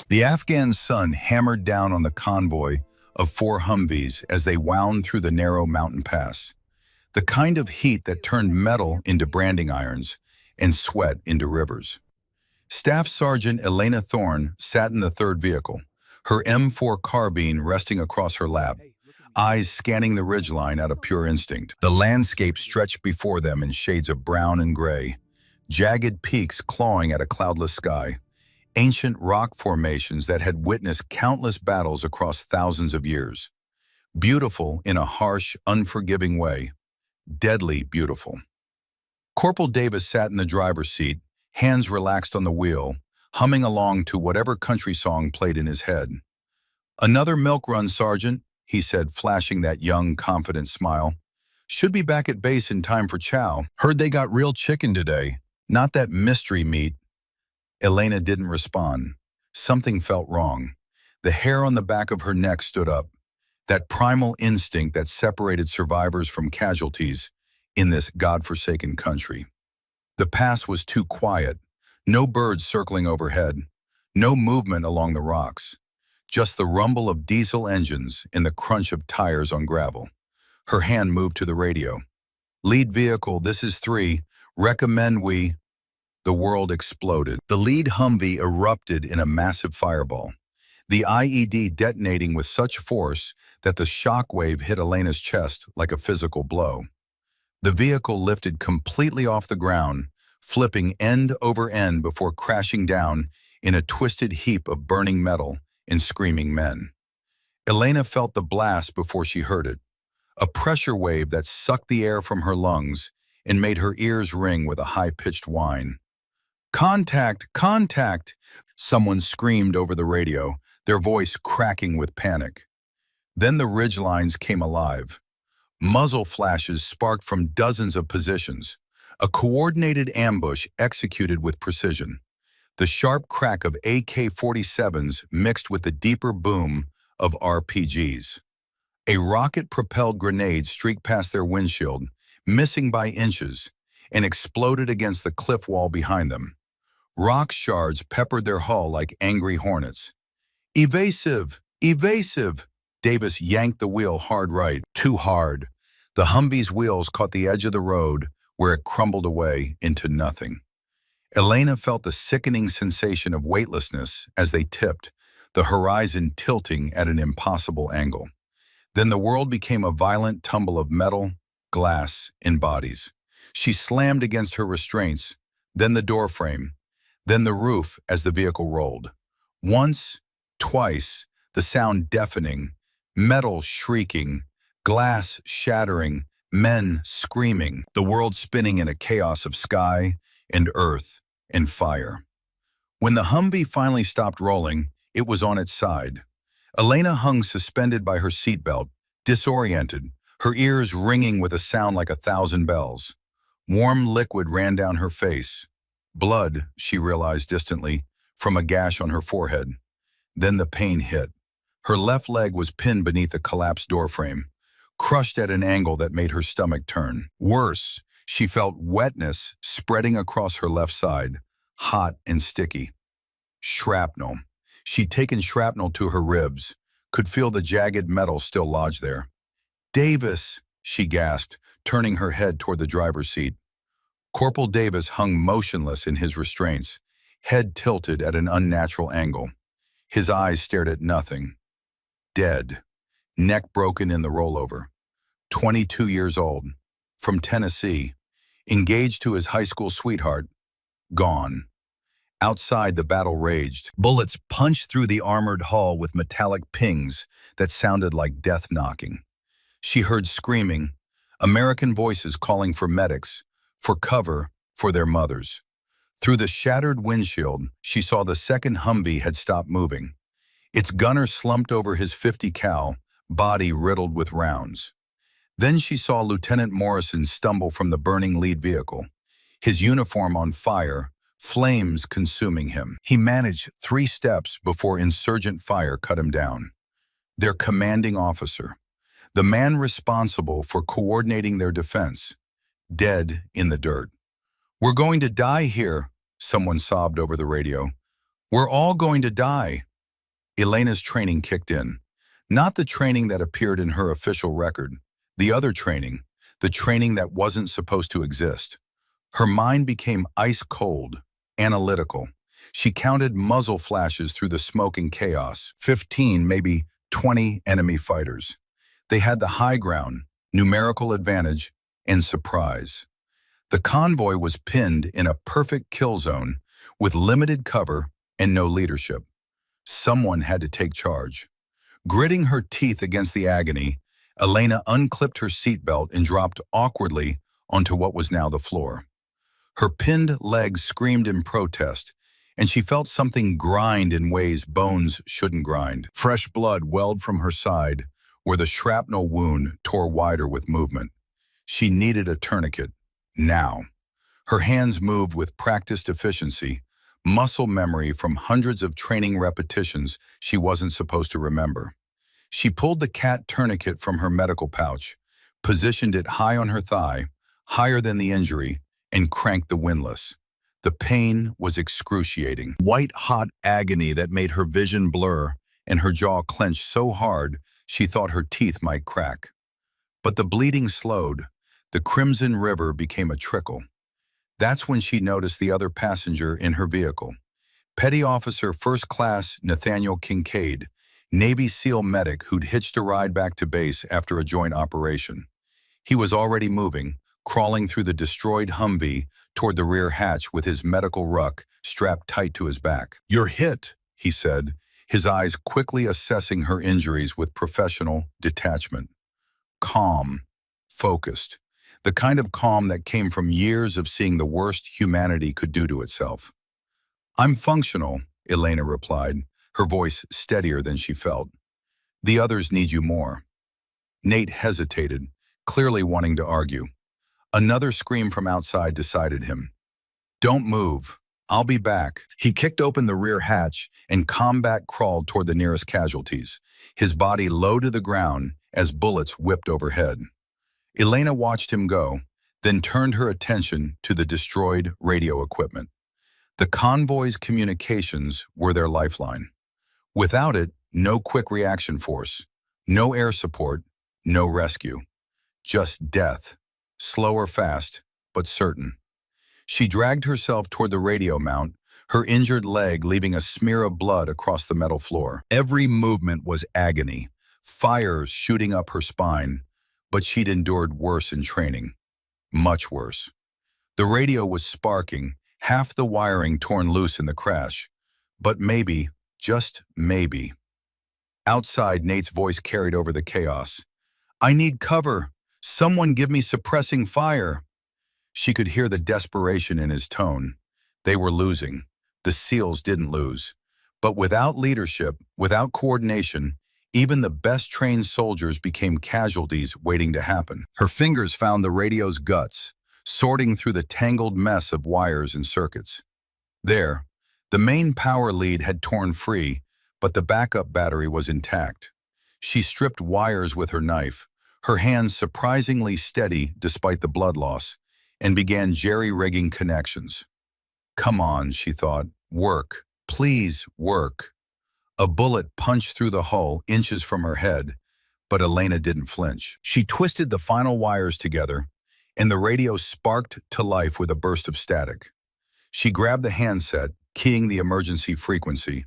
The Afghan sun hammered down on the convoy of 4 Humvees as they wound through the narrow mountain pass. The kind of heat that turned metal into branding irons and sweat into rivers. Staff Sergeant Elena Thorne sat in the third vehicle, her M4 carbine resting across her lap, eyes scanning the ridgeline out of pure instinct. The landscape stretched before them in shades of brown and gray, jagged peaks clawing at a cloudless sky, ancient rock formations that had witnessed countless battles across thousands of years. Beautiful in a harsh, unforgiving way, deadly beautiful. Corporal Davis sat in the driver's seat, hands relaxed on the wheel, humming along to whatever country song played in his head. "Another milk run, Sergeant," he said, flashing that young, confident smile. "Should be back at base in time for chow. Heard they got real chicken today, not that mystery meat." Elena didn't respond. Something felt wrong. The hair on the back of her neck stood up. That primal instinct that separated survivors from casualties in this godforsaken country. The pass was too quiet. No birds circling overhead. No movement along the rocks. Just the rumble of diesel engines and the crunch of tires on gravel. Her hand moved to the radio. "Lead vehicle, this is 3. Recommend we..." The world exploded. The lead Humvee erupted in a massive fireball, the IED detonating with such force that the shockwave hit Elena's chest like a physical blow. The vehicle lifted completely off the ground, flipping end over end before crashing down in a twisted heap of burning metal and screaming men. Elena felt the blast before she heard it, a pressure wave that sucked the air from her lungs and made her ears ring with a high-pitched whine. "Contact! Contact!" Someone screamed over the radio, their voice cracking with panic. Then the ridgelines came alive. Muzzle flashes sparked from dozens of positions, a coordinated ambush executed with precision. The sharp crack of AK-47s mixed with the deeper boom of RPGs. A rocket-propelled grenade streaked past their windshield, missing by inches, and exploded against the cliff wall behind them. Rock shards peppered their hull like angry hornets. "Evasive! Evasive!" Davis yanked the wheel hard right, too hard. The Humvee's wheels caught the edge of the road where it crumbled away into nothing. Elena felt the sickening sensation of weightlessness as they tipped, the horizon tilting at an impossible angle. Then the world became a violent tumble of metal, glass, and bodies. She slammed against her restraints, then the doorframe, then the roof as the vehicle rolled. Once, twice, the sound deafening, metal shrieking, glass shattering, men screaming, the world spinning in a chaos of sky and earth and fire. When the Humvee finally stopped rolling, it was on its side. Elena hung suspended by her seatbelt, disoriented, her ears ringing with a sound like 1,000 bells. Warm liquid ran down her face. Blood, she realized distantly, from a gash on her forehead. Then the pain hit. Her left leg was pinned beneath the collapsed doorframe, crushed at an angle that made her stomach turn. Worse, she felt wetness spreading across her left side, hot and sticky. Shrapnel. She'd taken shrapnel to her ribs, could feel the jagged metal still lodged there. "Davis," she gasped, turning her head toward the driver's seat. Corporal Davis hung motionless in his restraints, head tilted at an unnatural angle. His eyes stared at nothing. Dead. Neck broken in the rollover. 22 years old. From Tennessee. Engaged to his high school sweetheart. Gone. Outside, the battle raged. Bullets punched through the armored hull with metallic pings that sounded like death knocking. She heard screaming, American voices calling for medics, for cover, for their mothers. Through the shattered windshield, she saw the second Humvee had stopped moving. Its gunner slumped over his .50 cal, body riddled with rounds. Then she saw Lieutenant Morrison stumble from the burning lead vehicle, his uniform on fire, flames consuming him. He managed 3 steps before insurgent fire cut him down. Their commanding officer, the man responsible for coordinating their defense, dead in the dirt. "We're going to die here," someone sobbed over the radio. "We're all going to die." Elena's training kicked in. Not the training that appeared in her official record. The other training. The training that wasn't supposed to exist. Her mind became ice cold, analytical. She counted muzzle flashes through the smoke and chaos. 15, maybe 20 enemy fighters. They had the high ground, numerical advantage, and surprise. The convoy was pinned in a perfect kill zone with limited cover and no leadership. Someone had to take charge. Gritting her teeth against the agony, Elena unclipped her seatbelt and dropped awkwardly onto what was now the floor. Her pinned legs screamed in protest, and she felt something grind in ways bones shouldn't grind. Fresh blood welled from her side, where the shrapnel wound tore wider with movement. She needed a tourniquet, now. Her hands moved with practiced efficiency, muscle memory from hundreds of training repetitions she wasn't supposed to remember. She pulled the cat tourniquet from her medical pouch, positioned it high on her thigh, higher than the injury, and cranked the windlass. The pain was excruciating. White-hot agony that made her vision blur, and her jaw clenched so hard she thought her teeth might crack. But the bleeding slowed. The crimson river became a trickle. That's when she noticed the other passenger in her vehicle. Petty Officer First Class Nathaniel Kincaid, Navy SEAL medic who'd hitched a ride back to base after a joint operation. He was already moving, crawling through the destroyed Humvee toward the rear hatch with his medical ruck strapped tight to his back. "You're hit," he said, his eyes quickly assessing her injuries with professional detachment. Calm, focused, the kind of calm that came from years of seeing the worst humanity could do to itself. "I'm functional," Elena replied, her voice steadier than she felt. "The others need you more." Nate hesitated, clearly wanting to argue. Another scream from outside decided him. "Don't move. I'll be back." He kicked open the rear hatch and combat crawled toward the nearest casualties, his body low to the ground as bullets whipped overhead. Elena watched him go, then turned her attention to the destroyed radio equipment. The convoy's communications were their lifeline. Without it, no quick reaction force, no air support, no rescue. Just death, slow or fast, but certain. She dragged herself toward the radio mount, her injured leg leaving a smear of blood across the metal floor. Every movement was agony, fires shooting up her spine, but she'd endured worse in training. Much worse. The radio was sparking, half the wiring torn loose in the crash. But maybe, just maybe. Outside, Nate's voice carried over the chaos. "I need cover. Someone give me suppressing fire." She could hear the desperation in his tone. They were losing. The SEALs didn't lose. But without leadership, without coordination, even the best-trained soldiers became casualties waiting to happen. Her fingers found the radio's guts, sorting through the tangled mess of wires and circuits. There, the main power lead had torn free, but the backup battery was intact. She stripped wires with her knife, her hands surprisingly steady despite the blood loss, and began jerry-rigging connections. "Come on," she thought. "Work. Please, work." A bullet punched through the hull inches from her head, but Elena didn't flinch. She twisted the final wires together, and the radio sparked to life with a burst of static. She grabbed the handset, keying the emergency frequency.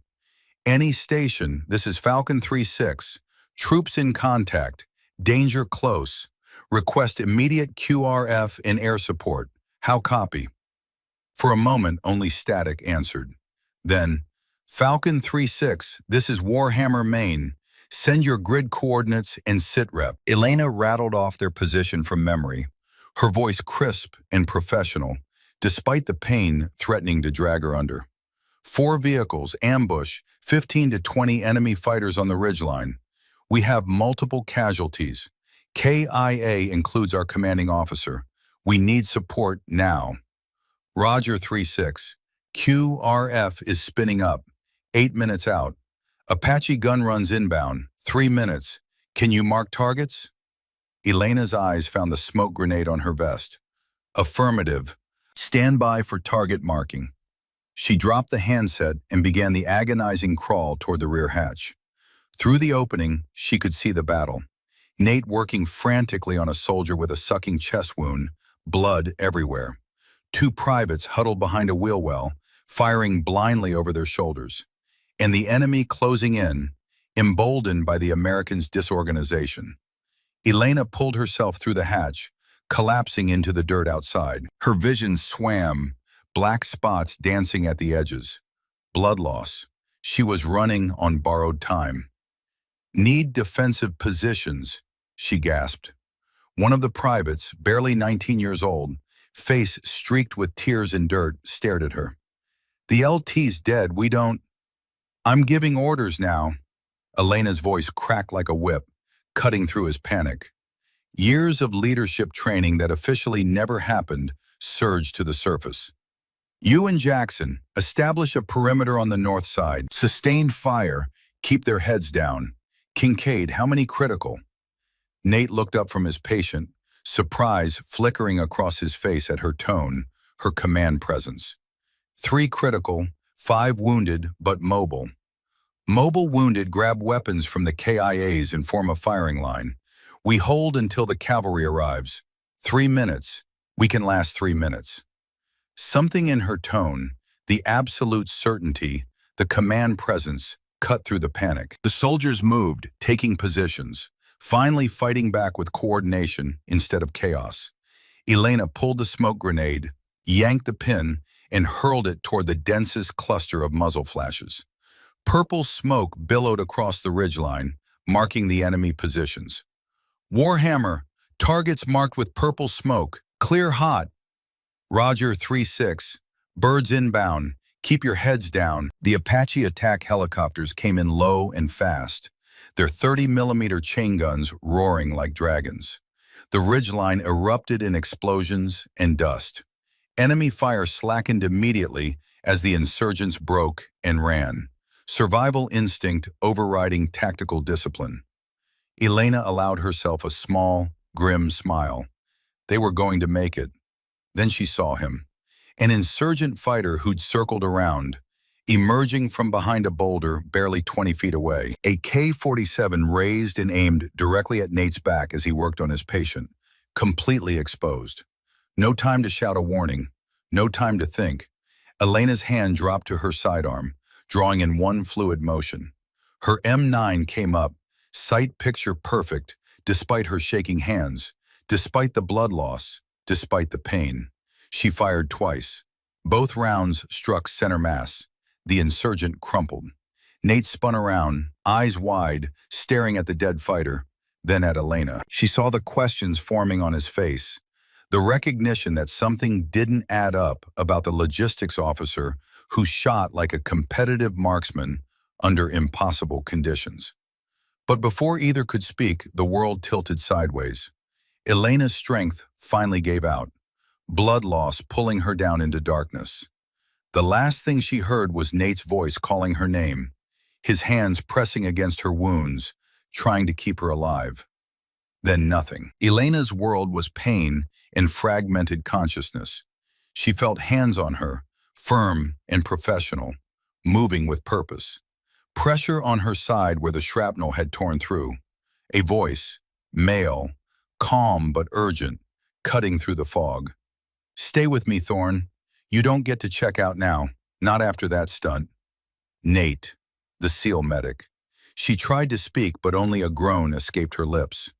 "Any station, this is Falcon 3-6. Troops in contact. Danger close. Request immediate QRF and air support. How copy?" For a moment, only static answered. Then, "Falcon 3-6, this is Warhammer, Maine. Send your grid coordinates and sit rep." Elena rattled off their position from memory, her voice crisp and professional, despite the pain threatening to drag her under. 4 vehicles, ambush, 15 to 20 enemy fighters on the ridgeline. We have multiple casualties. KIA includes our commanding officer. We need support now. Roger 3-6. QRF is spinning up. 8 minutes out. Apache gun runs inbound. 3 minutes. Can you mark targets? Elena's eyes found the smoke grenade on her vest. Affirmative. Stand by for target marking. She dropped the handset and began the agonizing crawl toward the rear hatch. Through the opening, she could see the battle. Nate working frantically on a soldier with a sucking chest wound, blood everywhere. Two privates huddled behind a wheel well, firing blindly over their shoulders. And the enemy closing in, emboldened by the Americans' disorganization. Elena pulled herself through the hatch, collapsing into the dirt outside. Her vision swam, black spots dancing at the edges. Blood loss. She was running on borrowed time. "Need defensive positions," she gasped. One of the privates, barely 19 years old, face streaked with tears and dirt, stared at her. "The LT's dead, we don't—" "I'm giving orders now." Elena's voice cracked like a whip, cutting through his panic. Years of leadership training that officially never happened surged to the surface. "You and Jackson, establish a perimeter on the north side. Sustained fire, keep their heads down. Kincaid, how many critical?" Nate looked up from his patient, surprise flickering across his face at her tone, her command presence. "3 critical, 5 wounded, but mobile. Mobile wounded grab weapons from the KIAs and form a firing line. We hold until the cavalry arrives. 3 minutes. We can last 3 minutes." Something in her tone, the absolute certainty, the command presence, cut through the panic. The soldiers moved, taking positions, finally fighting back with coordination instead of chaos. Elena pulled the smoke grenade, yanked the pin, and hurled it toward the densest cluster of muzzle flashes. Purple smoke billowed across the ridgeline, marking the enemy positions. "Warhammer, targets marked with purple smoke, clear hot." "Roger 3-6, birds inbound, keep your heads down." The Apache attack helicopters came in low and fast, their 30mm chain guns roaring like dragons. The ridgeline erupted in explosions and dust. Enemy fire slackened immediately as the insurgents broke and ran, survival instinct overriding tactical discipline. Elena allowed herself a small, grim smile. They were going to make it. Then she saw him, an insurgent fighter who'd circled around, emerging from behind a boulder barely 20 feet away. A K-47 raised and aimed directly at Nate's back as he worked on his patient, completely exposed. No time to shout a warning, no time to think. Elena's hand dropped to her sidearm, drawing in one fluid motion. Her M9 came up, sight picture perfect, despite her shaking hands, despite the blood loss, despite the pain. She fired twice. Both rounds struck center mass. The insurgent crumpled. Nate spun around, eyes wide, staring at the dead fighter, then at Elena. She saw the questions forming on his face, the recognition that something didn't add up about the logistics officer who shot like a competitive marksman under impossible conditions. But before either could speak, the world tilted sideways. Elena's strength finally gave out, blood loss pulling her down into darkness. The last thing she heard was Nate's voice calling her name, his hands pressing against her wounds, trying to keep her alive. Then nothing. Elena's world was pain and fragmented consciousness. She felt hands on her, firm and professional, moving with purpose. Pressure on her side where the shrapnel had torn through. A voice, male, calm but urgent, cutting through the fog. "Stay with me, Thorne. You don't get to check out now, not after that stunt." Nate, the SEAL medic. She tried to speak, but only a groan escaped her lips.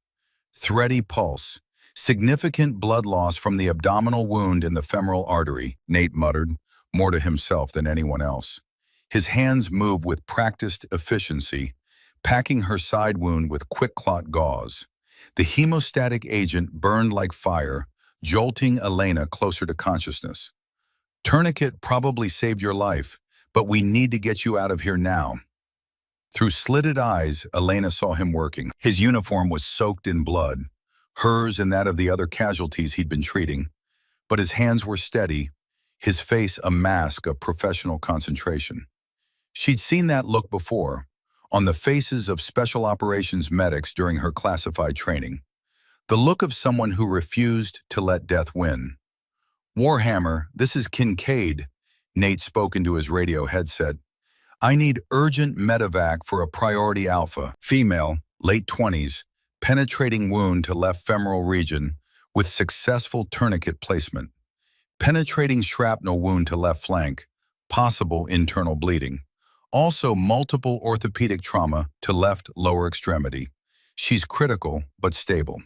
Thready pulse, significant blood loss from the abdominal wound in the femoral artery, Nate muttered, more to himself than anyone else. His hands moved with practiced efficiency, packing her side wound with quick clot gauze. The hemostatic agent burned like fire, jolting Elena closer to consciousness. "Tourniquet probably saved your life, but we need to get you out of here now." Through slitted eyes, Elena saw him working. His uniform was soaked in blood, hers and that of the other casualties he'd been treating, but his hands were steady, his face a mask of professional concentration. She'd seen that look before, on the faces of special operations medics during her classified training. The look of someone who refused to let death win. "Warhammer, this is Kincaid. Nate spoke into his radio headset. I need urgent medevac for a priority alpha. Female, late 20s, penetrating wound to left femoral region with successful tourniquet placement. Penetrating shrapnel wound to left flank, possible internal bleeding. Also multiple orthopedic trauma to left lower extremity. She's critical but stable.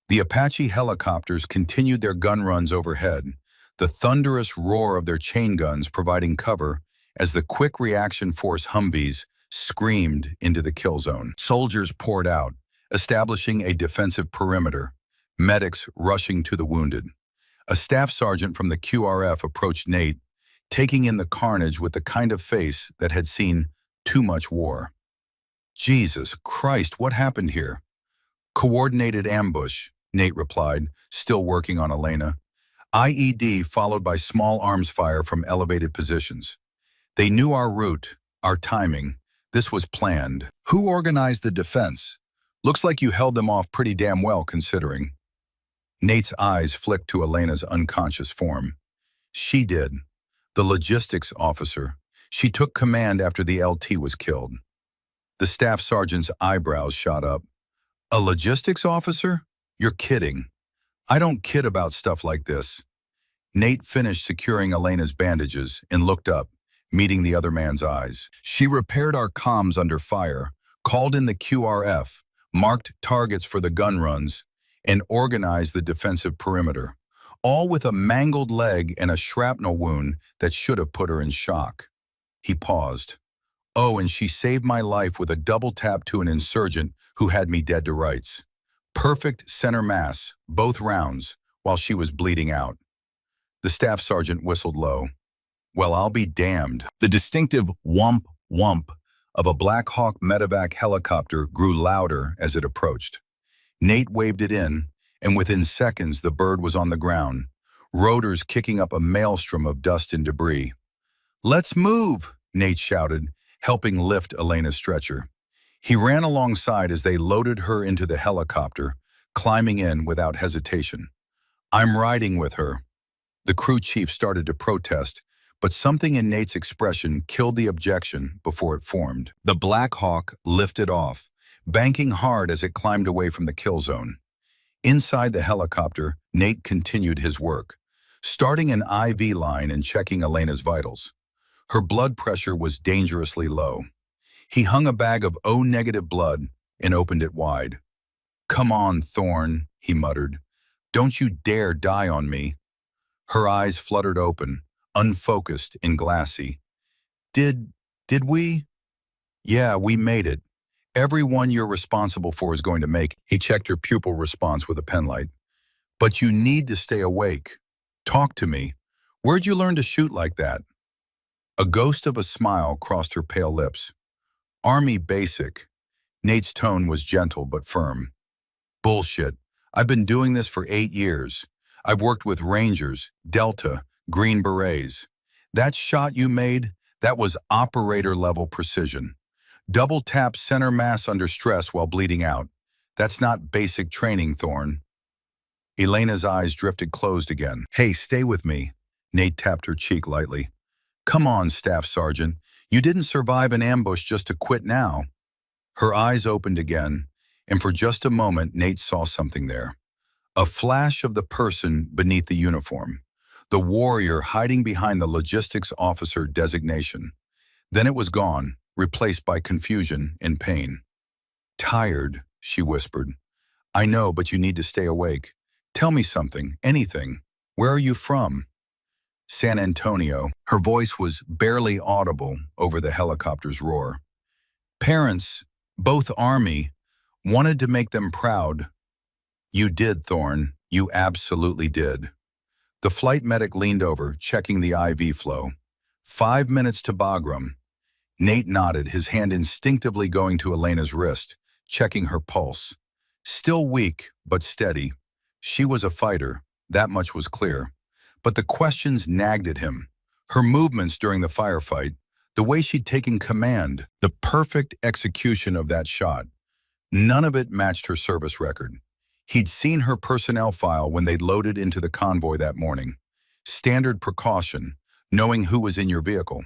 The Apache helicopters continued their gun runs overhead, the thunderous roar of their chain guns providing cover as the quick reaction force Humvees screamed into the kill zone. Soldiers poured out, establishing a defensive perimeter, medics rushing to the wounded. A staff sergeant from the QRF approached Nate, taking in the carnage with the kind of face that had seen too much war. Jesus Christ, what happened here? Coordinated ambush, Nate replied, still working on Elena. IED followed by small arms fire from elevated positions. They knew our route, our timing. This was planned. Who organized the defense? Looks like you held them off pretty damn well considering. Nate's eyes flicked to Elena's unconscious form. She did. The logistics officer. She took command after the LT was killed. The staff sergeant's eyebrows shot up. A logistics officer? You're kidding. I don't kid about stuff like this. Nate finished securing Elena's bandages and looked up, meeting the other man's eyes. She repaired our comms under fire, called in the QRF, marked targets for the gun runs, and organized the defensive perimeter, all with a mangled leg and a shrapnel wound that should have put her in shock. He paused. Oh, and she saved my life with a double tap to an insurgent who had me dead to rights. Perfect center mass, both rounds, while she was bleeding out. The staff sergeant whistled low. Well, I'll be damned. The distinctive whomp whomp of a Black Hawk medevac helicopter grew louder as it approached. Nate waved it in, and within seconds the bird was on the ground, rotors kicking up a maelstrom of dust and debris. Let's move, Nate shouted, helping lift Elena's stretcher. He ran alongside as they loaded her into the helicopter, climbing in without hesitation. I'm riding with her. The crew chief started to protest, but something in Nate's expression killed the objection before it formed. The Black Hawk lifted off, banking hard as it climbed away from the kill zone. Inside the helicopter, Nate continued his work, starting an IV line and checking Elena's vitals. Her blood pressure was dangerously low. He hung a bag of O-negative blood and opened it wide. Come on, Thorne, he muttered. Don't you dare die on me. Her eyes fluttered open, unfocused and glassy. Did we? Yeah, we made it. Everyone you're responsible for is going to make. He checked her pupil response with a penlight. But you need to stay awake. Talk to me. Where'd you learn to shoot like that? A ghost of a smile crossed her pale lips. Army basic. Nate's tone was gentle but firm. Bullshit. I've been doing this for 8 years. I've worked with Rangers, Delta, Green Berets. That shot you made, that was operator-level precision. Double tap center mass under stress while bleeding out. That's not basic training, Thorne. Elena's eyes drifted closed again. Hey, stay with me. Nate tapped her cheek lightly. Come on, Staff Sergeant. You didn't survive an ambush just to quit now. Her eyes opened again, and for just a moment, Nate saw something there. A flash of the person beneath the uniform. The warrior hiding behind the logistics officer designation. Then it was gone, replaced by confusion and pain. Tired, she whispered. I know, but you need to stay awake. Tell me something, anything. Where are you from? San Antonio. Her voice was barely audible over the helicopter's roar. Parents, both Army, wanted to make them proud. You did, Thorne. You absolutely did. The flight medic leaned over, checking the IV flow. 5 minutes to Bagram. Nate nodded, his hand instinctively going to Elena's wrist, checking her pulse. Still weak, but steady. She was a fighter, that much was clear. But the questions nagged at him. Her movements during the firefight, the way she'd taken command, the perfect execution of that shot. None of it matched her service record. He'd seen her personnel file when they'd loaded into the convoy that morning. Standard precaution, knowing who was in your vehicle.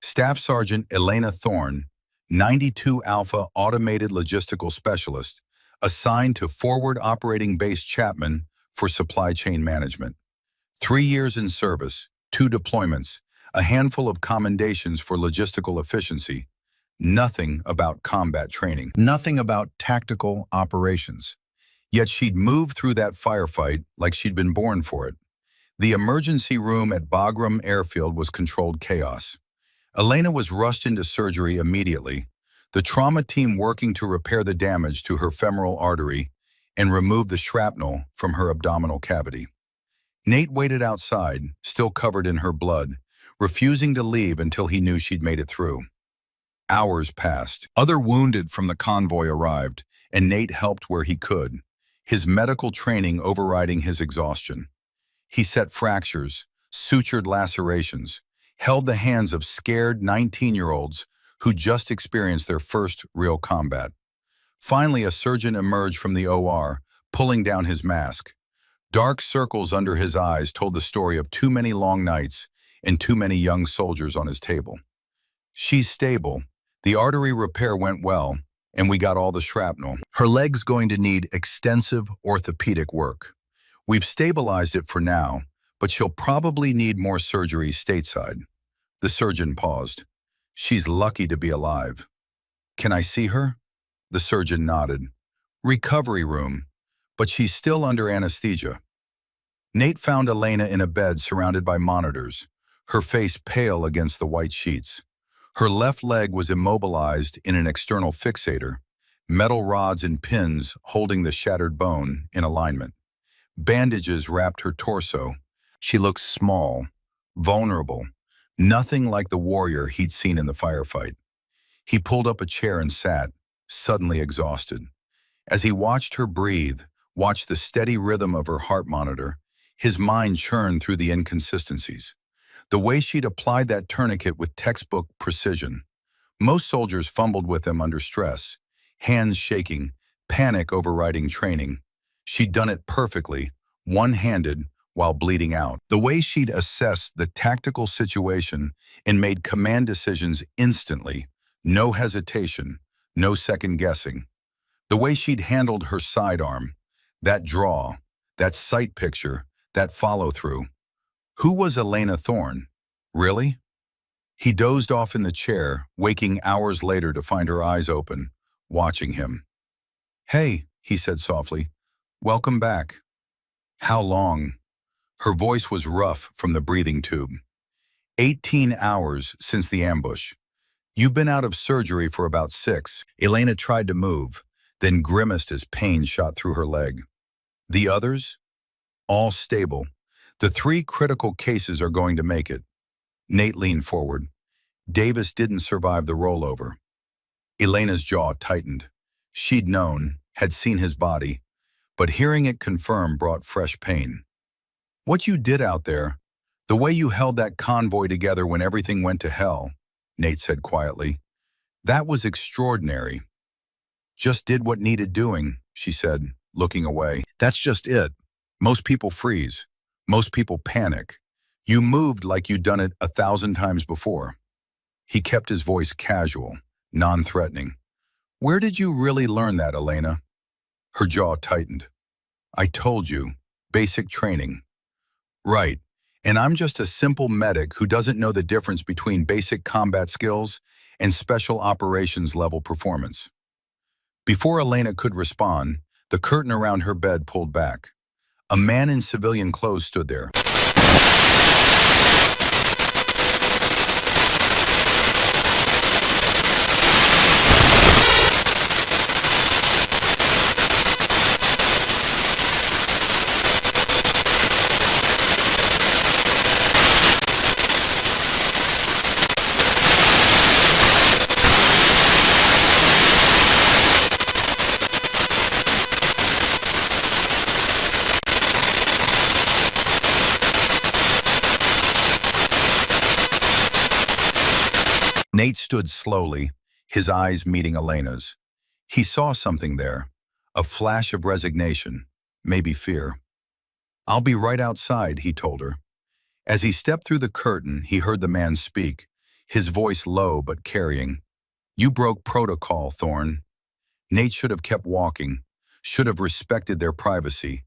Staff Sergeant Elena Thorne, 92 Alpha Automated Logistical Specialist, assigned to Forward Operating Base Chapman for Supply Chain Management. 3 years in service, 2 deployments, a handful of commendations for logistical efficiency. Nothing about combat training. Nothing about tactical operations. Yet she'd moved through that firefight like she'd been born for it. The emergency room at Bagram Airfield was controlled chaos. Elena was rushed into surgery immediately, the trauma team working to repair the damage to her femoral artery and remove the shrapnel from her abdominal cavity. Nate waited outside, still covered in her blood, refusing to leave until he knew she'd made it through. Hours passed. Other wounded from the convoy arrived, and Nate helped where he could, his medical training overriding his exhaustion. He set fractures, sutured lacerations, held the hands of scared 19-year-olds who just experienced their first real combat. Finally, a surgeon emerged from the OR, pulling down his mask. Dark circles under his eyes told the story of too many long nights and too many young soldiers on his table. She's stable. The artery repair went well, and we got all the shrapnel. Her leg's going to need extensive orthopedic work. We've stabilized it for now, but she'll probably need more surgery stateside. The surgeon paused. She's lucky to be alive. Can I see her? The surgeon nodded. Recovery room, but she's still under anesthesia. Nate found Elena in a bed surrounded by monitors, her face pale against the white sheets. Her left leg was immobilized in an external fixator, metal rods and pins holding the shattered bone in alignment. Bandages wrapped her torso. She looked small, vulnerable, nothing like the warrior he'd seen in the firefight. He pulled up a chair and sat, suddenly exhausted. As he watched her breathe, watched the steady rhythm of her heart monitor, his mind churned through the inconsistencies. The way she'd applied that tourniquet with textbook precision. Most soldiers fumbled with them under stress, hands shaking, panic overriding training. She'd done it perfectly, one-handed, while bleeding out. The way she'd assessed the tactical situation and made command decisions instantly, no hesitation, no second-guessing. The way she'd handled her sidearm, that draw, that sight picture, that follow-through. Who was Elena Thorne? Really? He dozed off in the chair, waking hours later to find her eyes open, watching him. Hey, he said softly. Welcome back. How long? Her voice was rough from the breathing tube. 18 hours since the ambush. You've been out of surgery for about 6. Elena tried to move, then grimaced as pain shot through her leg. The others? All stable. The 3 critical cases are going to make it. Nate leaned forward. Davis didn't survive the rollover. Elena's jaw tightened. She'd known, had seen his body, but hearing it confirmed brought fresh pain. What you did out there, the way you held that convoy together when everything went to hell, Nate said quietly, that was extraordinary. Just did what needed doing, she said, looking away. That's just it. Most people freeze. Most people panic. You moved like you'd done it 1,000 times before. He kept his voice casual, non-threatening. Where did you really learn that, Elena? Her jaw tightened. I told you, basic training. Right, and I'm just a simple medic who doesn't know the difference between basic combat skills and special operations level performance. Before Elena could respond, the curtain around her bed pulled back. A man in civilian clothes stood there. Nate stood slowly, his eyes meeting Elena's. He saw something there, a flash of resignation, maybe fear. I'll be right outside, he told her. As he stepped through the curtain, he heard the man speak, his voice low but carrying. "You broke protocol, Thorne." Nate should have kept walking, should have respected their privacy.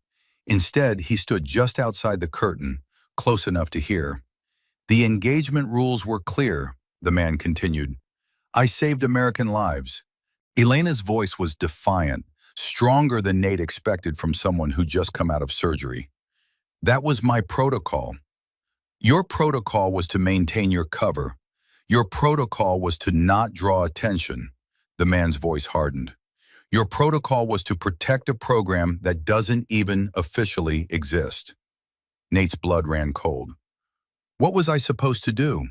Instead, he stood just outside the curtain, close enough to hear. "The engagement rules were clear," the man continued. "I saved American lives." Elena's voice was defiant, stronger than Nate expected from someone who'd just come out of surgery. "That was my protocol. Your protocol was to maintain your cover. Your protocol was to not draw attention." The man's voice hardened. "Your protocol was to protect a program that doesn't even officially exist." Nate's blood ran cold. "What was I supposed to do?"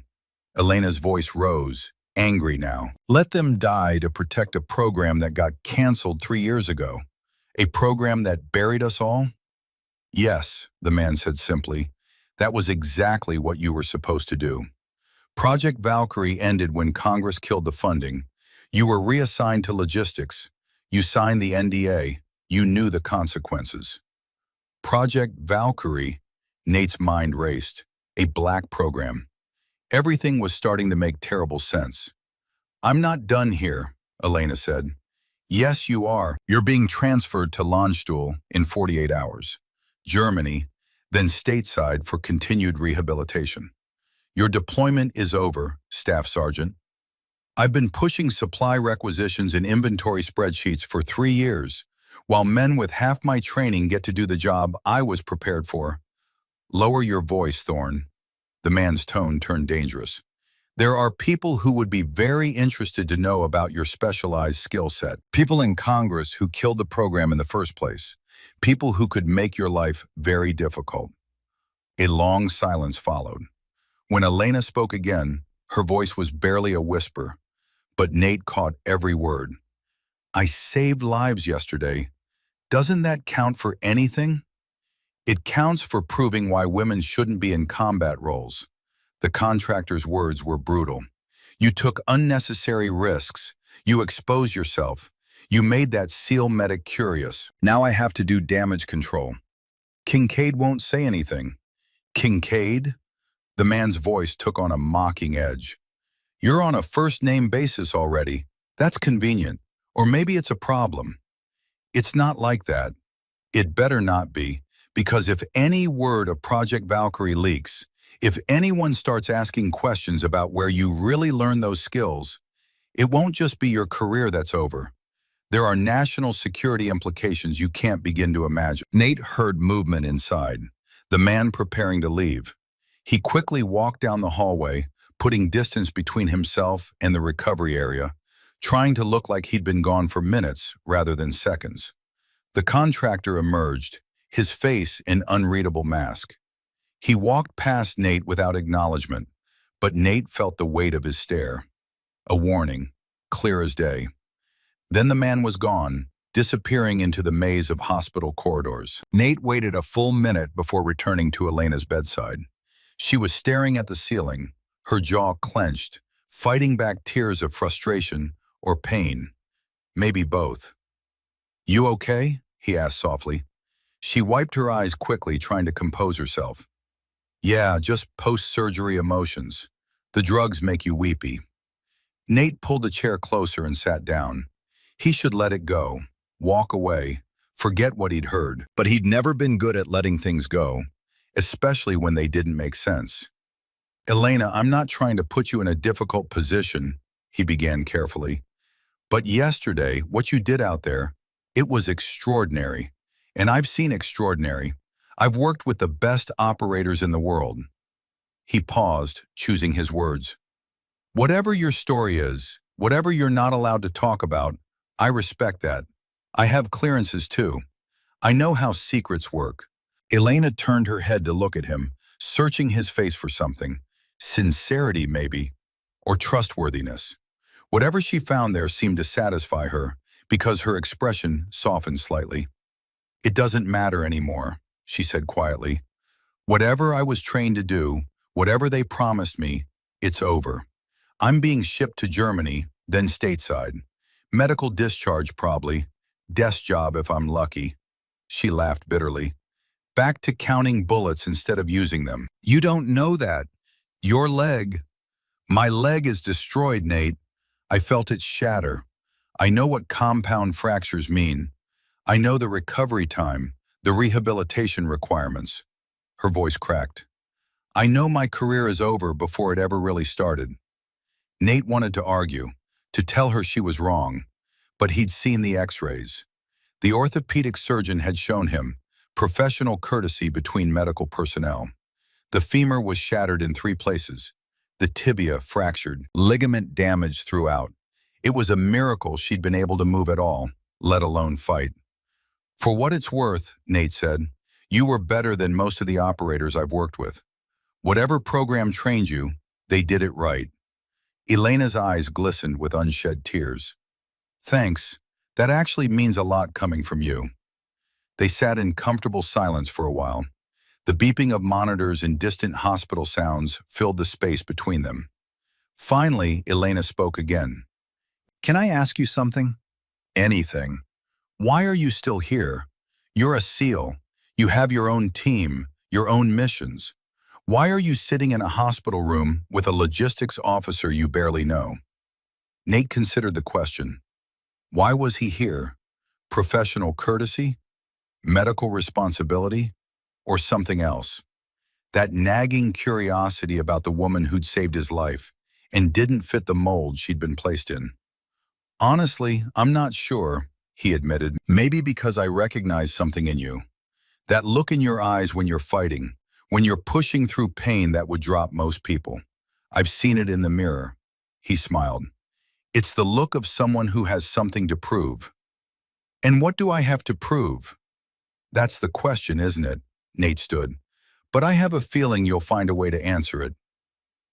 Elena's voice rose, angry now. "Let them die to protect a program that got canceled 3 years ago? A program that buried us all?" "Yes," the man said simply. "That was exactly what you were supposed to do. Project Valkyrie ended when Congress killed the funding. You were reassigned to logistics. You signed the NDA. You knew the consequences." Project Valkyrie, Nate's mind raced. A black program. Everything was starting to make terrible sense. "I'm not done here," Elena said. "Yes, you are. You're being transferred to Landstuhl in 48 hours. Germany, then stateside for continued rehabilitation. Your deployment is over, Staff Sergeant. I've been pushing supply requisitions and inventory spreadsheets for 3 years, while men with half my training get to do the job I was prepared for." "Lower your voice, Thorne." The man's tone turned dangerous. "There are people who would be very interested to know about your specialized skill set. People in Congress who killed the program in the first place. People who could make your life very difficult." A long silence followed. When Elena spoke again, her voice was barely a whisper, but Nate caught every word. "I saved lives yesterday. Doesn't that count for anything?" "It counts for proving why women shouldn't be in combat roles." The contractor's words were brutal. "You took unnecessary risks. You exposed yourself. You made that SEAL medic curious. Now I have to do damage control." "Kincaid won't say anything." "Kincaid?" The man's voice took on a mocking edge. "You're on a first-name basis already. That's convenient. Or maybe it's a problem." "It's not like that. It better not be, because if any word of Project Valkyrie leaks, if anyone starts asking questions about where you really learned those skills, it won't just be your career that's over. There are national security implications you can't begin to imagine." Nate heard movement inside, the man preparing to leave. He quickly walked down the hallway, putting distance between himself and the recovery area, trying to look like he'd been gone for minutes rather than seconds. The contractor emerged, his face an unreadable mask. He walked past Nate without acknowledgement, but Nate felt the weight of his stare. A warning, clear as day. Then the man was gone, disappearing into the maze of hospital corridors. Nate waited a full minute before returning to Elena's bedside. She was staring at the ceiling, her jaw clenched, fighting back tears of frustration or pain. Maybe both. "You okay?" he asked softly. She wiped her eyes quickly, trying to compose herself. "Yeah, just post-surgery emotions. The drugs make you weepy." Nate pulled the chair closer and sat down. He should let it go, walk away, forget what he'd heard. But he'd never been good at letting things go, especially when they didn't make sense. "Elena, I'm not trying to put you in a difficult position," he began carefully. "But yesterday, what you did out there, it was extraordinary. And I've seen extraordinary. I've worked with the best operators in the world." He paused, choosing his words. "Whatever your story is, whatever you're not allowed to talk about, I respect that. I have clearances too. I know how secrets work." Elena turned her head to look at him, searching his face for something. Sincerity, maybe, or trustworthiness. Whatever she found there seemed to satisfy her, because her expression softened slightly. "It doesn't matter anymore," she said quietly. "Whatever I was trained to do, whatever they promised me, it's over. I'm being shipped to Germany, then stateside. Medical discharge probably. Desk job if I'm lucky." She laughed bitterly. back to counting bullets instead of using them. You don't know that. Your leg. My leg is destroyed, Nate. I felt it shatter. I know what compound fractures mean. I know the recovery time, the rehabilitation requirements. Her voice cracked. I know my career is over before it ever really started. Nate wanted to argue, to tell her she was wrong, but he'd seen the x-rays. The orthopedic surgeon had shown him professional courtesy between medical personnel. The femur was shattered in 3 places, the tibia fractured, ligament damaged throughout. It was a miracle she'd been able to move at all, let alone fight. For what it's worth, Nate said, you were better than most of the operators I've worked with. Whatever program trained you, they did it right. Elena's eyes glistened with unshed tears. Thanks. That actually means a lot coming from you. They sat in comfortable silence for a while. The beeping of monitors and distant hospital sounds filled the space between them. Finally, Elena spoke again. Can I ask you something? Anything. Why are you still here? You're a SEAL. You have your own team, your own missions. Why are you sitting in a hospital room with a logistics officer you barely know? Nate considered the question. Why was he here? Professional courtesy? Medical responsibility? Or something else? That nagging curiosity about the woman who'd saved his life and didn't fit the mold she'd been placed in. Honestly, I'm not sure, he admitted. Maybe because I recognize something in you. That look in your eyes when you're fighting, when you're pushing through pain that would drop most people. I've seen it in the mirror. He smiled. It's the look of someone who has something to prove. And what do I have to prove? That's the question, isn't it? Nate stood. But I have a feeling you'll find a way to answer it.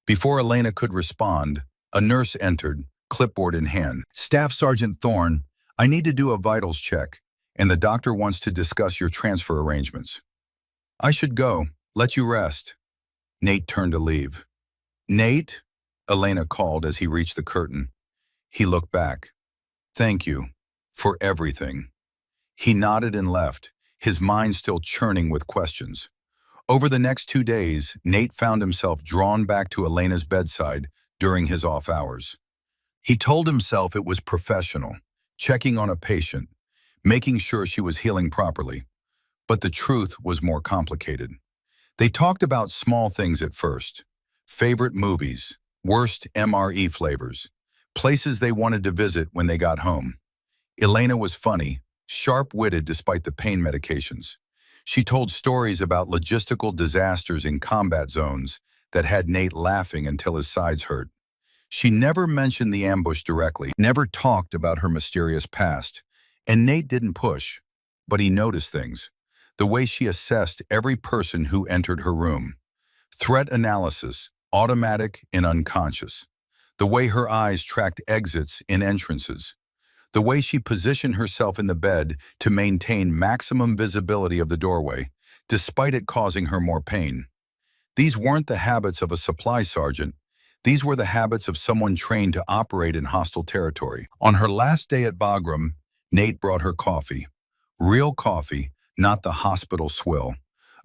Before Elena could respond, a nurse entered, clipboard in hand. Staff Sergeant Thorne, I need to do a vitals check, and the doctor wants to discuss your transfer arrangements. I should go. Let you rest. Nate turned to leave. Nate? Elena called as he reached the curtain. He looked back. Thank you. For everything. He nodded and left, his mind still churning with questions. Over the next 2 days, Nate found himself drawn back to Elena's bedside during his off hours. He told himself it was professional, checking on a patient, making sure she was healing properly. But the truth was more complicated. They talked about small things at first. Favorite movies, worst MRE flavors, places they wanted to visit when they got home. Elena was funny, sharp-witted despite the pain medications. She told stories about logistical disasters in combat zones that had Nate laughing until his sides hurt. She never mentioned the ambush directly, never talked about her mysterious past. And Nate didn't push, but he noticed things. The way she assessed every person who entered her room. Threat analysis, automatic and unconscious. The way her eyes tracked exits and entrances. The way she positioned herself in the bed to maintain maximum visibility of the doorway, despite it causing her more pain. These weren't the habits of a supply sergeant. These were the habits of someone trained to operate in hostile territory. On her last day at Bagram, Nate brought her coffee. Real coffee, not the hospital swill,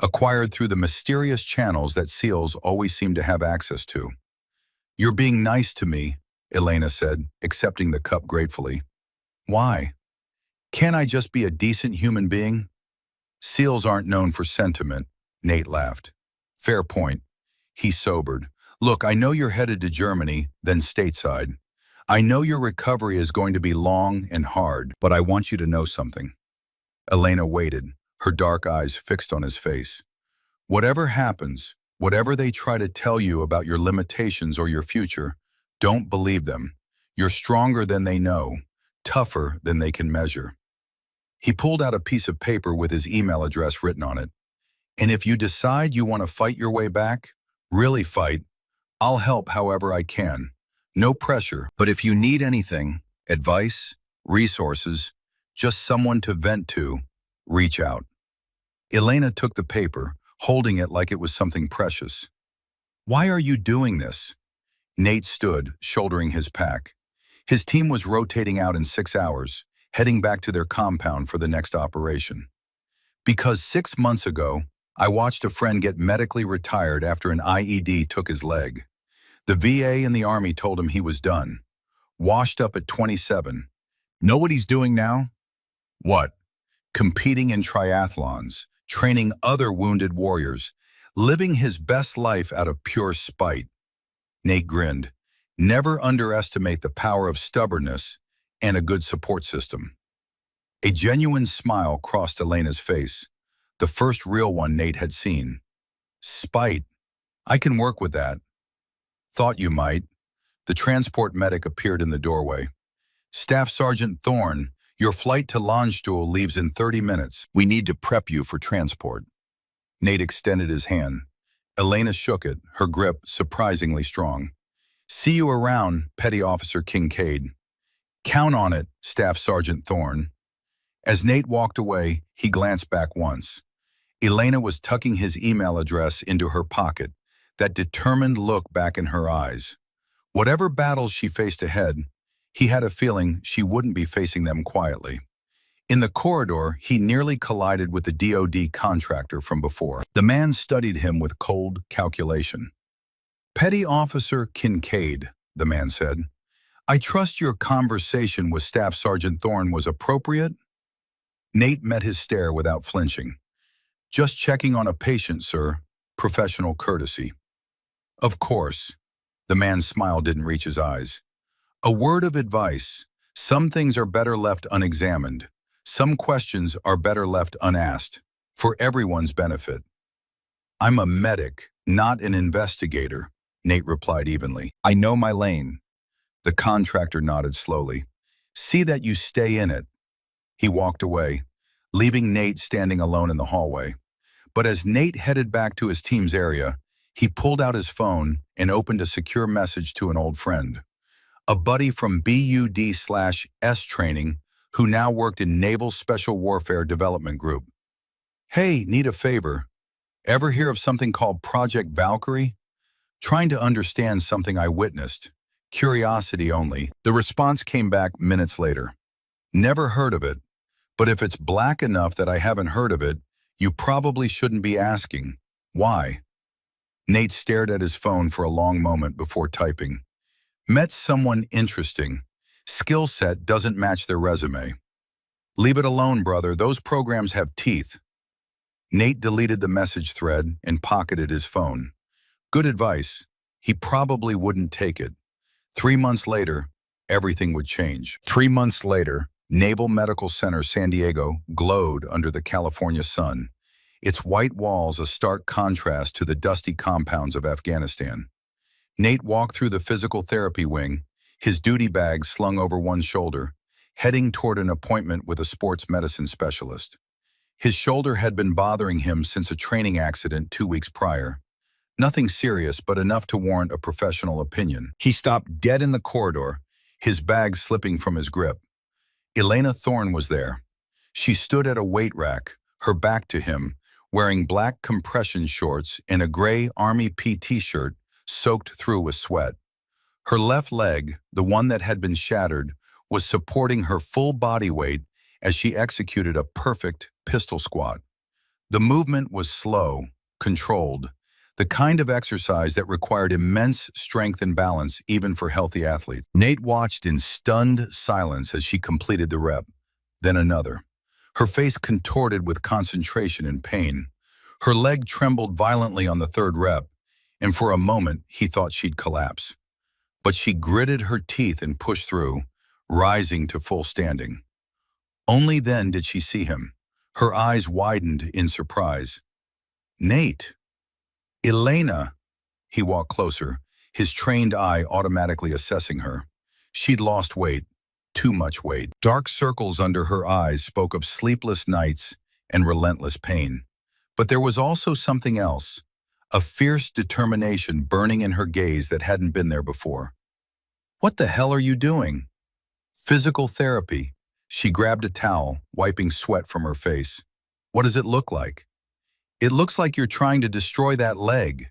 acquired through the mysterious channels that SEALs always seem to have access to. You're being nice to me, Elena said, accepting the cup gratefully. Why? Can't I just be a decent human being? SEALs aren't known for sentiment, Nate laughed. Fair point. He sobered. Look, I know you're headed to Germany, then stateside. I know your recovery is going to be long and hard, but I want you to know something. Elena waited, her dark eyes fixed on his face. Whatever happens, whatever they try to tell you about your limitations or your future, don't believe them. You're stronger than they know, tougher than they can measure. He pulled out a piece of paper with his email address written on it. And if you decide you want to fight your way back, really fight, I'll help however I can. No pressure. But if you need anything, advice, resources, just someone to vent to, reach out. Elena took the paper, holding it like it was something precious. Why are you doing this? Nate stood, shouldering his pack. His team was rotating out in 6 hours, heading back to their compound for the next operation. Because 6 months ago, I watched a friend get medically retired after an IED took his leg. The VA and the Army told him he was done. Washed up at 27. Know what he's doing now? What? Competing in triathlons, training other wounded warriors, living his best life out of pure spite. Nate grinned. Never underestimate the power of stubbornness and a good support system. A genuine smile crossed Elena's face, the first real one Nate had seen. Spite. I can work with that. Thought you might. The transport medic appeared in the doorway. Staff Sergeant Thorne, your flight to Landstuhl leaves in 30 minutes. We need to prep you for transport. Nate extended his hand. Elena shook it, her grip surprisingly strong. See you around, Petty Officer Kincaid. Count on it, Staff Sergeant Thorne. As Nate walked away, he glanced back once. Elena was tucking his email address into her pocket, that determined look back in her eyes. Whatever battles she faced ahead, he had a feeling she wouldn't be facing them quietly. In the corridor, he nearly collided with the DoD contractor from before. The man studied him with cold calculation. Petty Officer Kincaid, the man said, I trust your conversation with Staff Sergeant Thorne was appropriate? Nate met his stare without flinching. Just checking on a patient, sir. Professional courtesy. Of course. The man's smile didn't reach his eyes. A word of advice. Some things are better left unexamined. Some questions are better left unasked, for everyone's benefit. I'm a medic, not an investigator, Nate replied evenly. I know my lane. The contractor nodded slowly. See that you stay in it. He walked away, leaving Nate standing alone in the hallway. But as Nate headed back to his team's area, he pulled out his phone and opened a secure message to an old friend. A buddy from BUD/S training who now worked in Naval Special Warfare Development Group. Hey, need a favor. Ever hear of something called Project Valkyrie? Trying to understand something I witnessed. Curiosity only. The response came back minutes later. Never heard of it, but if it's black enough that I haven't heard of it, you probably shouldn't be asking. Why? Nate stared at his phone for a long moment before typing. Met someone interesting. Skill set doesn't match their resume. Leave it alone, brother. Those programs have teeth. Nate deleted the message thread and pocketed his phone. Good advice. He probably wouldn't take it. 3 months later, everything would change. 3 months later, Naval Medical Center San Diego glowed under the California sun, its white walls a stark contrast to the dusty compounds of Afghanistan. Nate walked through the physical therapy wing, his duty bag slung over one shoulder, heading toward an appointment with a sports medicine specialist. His shoulder had been bothering him since a training accident 2 weeks prior. Nothing serious, but enough to warrant a professional opinion. He stopped dead in the corridor, his bag slipping from his grip. Elena Thorne was there. She stood at a weight rack, her back to him, wearing black compression shorts and a gray Army PT shirt soaked through with sweat. Her left leg, the one that had been shattered, was supporting her full body weight as she executed a perfect pistol squat. The movement was slow, controlled, the kind of exercise that required immense strength and balance even for healthy athletes. Nate watched in stunned silence as she completed the rep, then another. Her face contorted with concentration and pain. Her leg trembled violently on the third rep, and for a moment he thought she'd collapse. But she gritted her teeth and pushed through, rising to full standing. Only then did she see him. Her eyes widened in surprise. Nate. Elena. He walked closer, his trained eye automatically assessing her. She'd lost weight, too much weight. Dark circles under her eyes spoke of sleepless nights and relentless pain. But there was also something else, a fierce determination burning in her gaze that hadn't been there before. What the hell are you doing? Physical therapy. She grabbed a towel, wiping sweat from her face. What does it look like? It looks like you're trying to destroy that leg.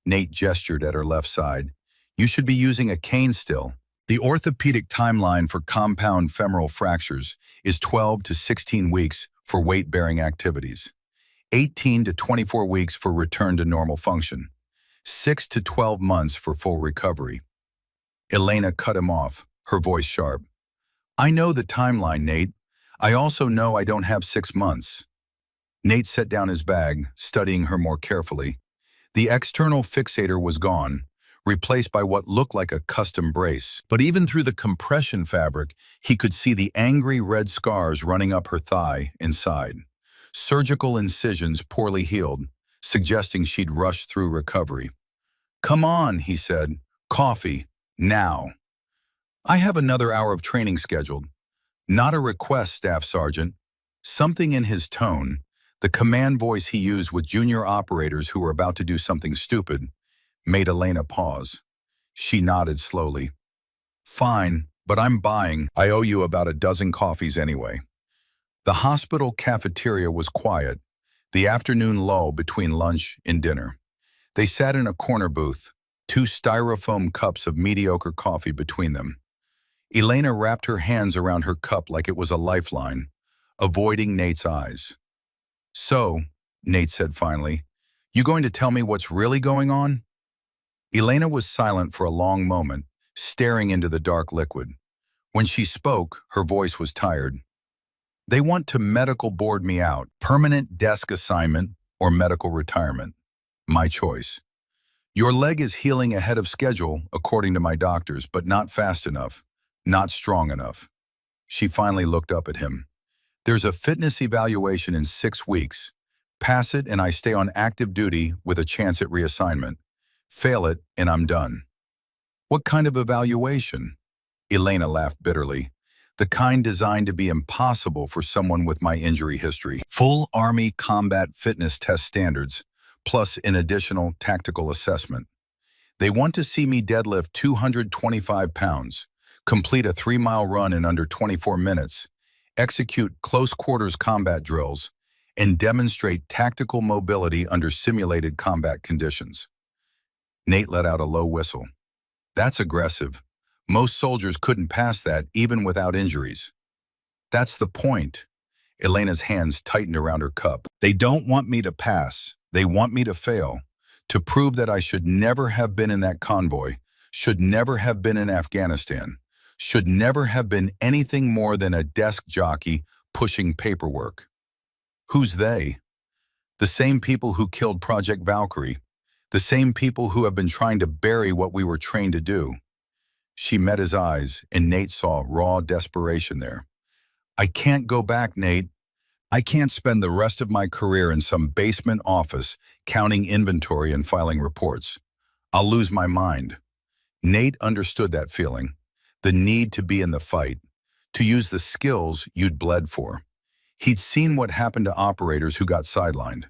Nate gestured at her left side. You should be using a cane still. The orthopedic timeline for compound femoral fractures is 12 to 16 weeks for weight-bearing activities. 18 to 24 weeks for return to normal function, 6 to 12 months for full recovery. Elena cut him off, her voice sharp. I know the timeline, Nate. I also know I don't have 6 months. Nate set down his bag, studying her more carefully. The external fixator was gone, replaced by what looked like a custom brace. But even through the compression fabric, he could see the angry red scars running up her thigh and side. Surgical incisions poorly healed, suggesting she'd rushed through recovery. Come on, he said. Coffee, now. I have another hour of training scheduled. Not a request, Staff Sergeant. Something in his tone, the command voice he used with junior operators who were about to do something stupid, made Elena pause. She nodded slowly. Fine, but I'm buying. I owe you about a dozen coffees anyway. The hospital cafeteria was quiet, the afternoon lull between lunch and dinner. They sat in a corner booth, 2 styrofoam cups of mediocre coffee between them. Elena wrapped her hands around her cup like it was a lifeline, avoiding Nate's eyes. So, Nate said finally, you going to tell me what's really going on? Elena was silent for a long moment, staring into the dark liquid. When she spoke, her voice was tired. They want to medical board me out, permanent desk assignment or medical retirement. My choice. Your leg is healing ahead of schedule, according to my doctors, but not fast enough, not strong enough. She finally looked up at him. There's a fitness evaluation in 6 weeks. Pass it and I stay on active duty with a chance at reassignment. Fail it and I'm done. What kind of evaluation? Elena laughed bitterly. The kind designed to be impossible for someone with my injury history. Full Army combat fitness test standards, plus an additional tactical assessment. They want to see me deadlift 225 pounds, complete a 3-mile run in under 24 minutes, execute close-quarters combat drills, and demonstrate tactical mobility under simulated combat conditions. Nate let out a low whistle. That's aggressive. Most soldiers couldn't pass that even without injuries. That's the point. Elena's hands tightened around her cup. They don't want me to pass. They want me to fail. To prove that I should never have been in that convoy, should never have been in Afghanistan, should never have been anything more than a desk jockey pushing paperwork. Who's they? The same people who killed Project Valkyrie. The same people who have been trying to bury what we were trained to do. She met his eyes, and Nate saw raw desperation there. I can't go back, Nate. I can't spend the rest of my career in some basement office counting inventory and filing reports. I'll lose my mind. Nate understood that feeling, the need to be in the fight, to use the skills you'd bled for. He'd seen what happened to operators who got sidelined.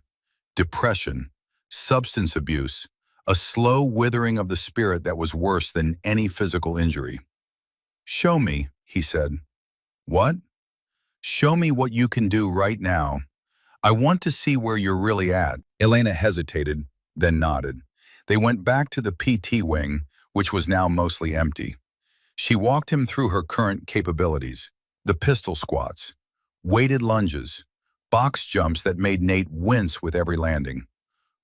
Depression, substance abuse, a slow withering of the spirit that was worse than any physical injury. Show me, he said. What? Show me what you can do right now. I want to see where you're really at. Elena hesitated, then nodded. They went back to the PT wing, which was now mostly empty. She walked him through her current capabilities, the pistol squats, weighted lunges, box jumps that made Nate wince with every landing.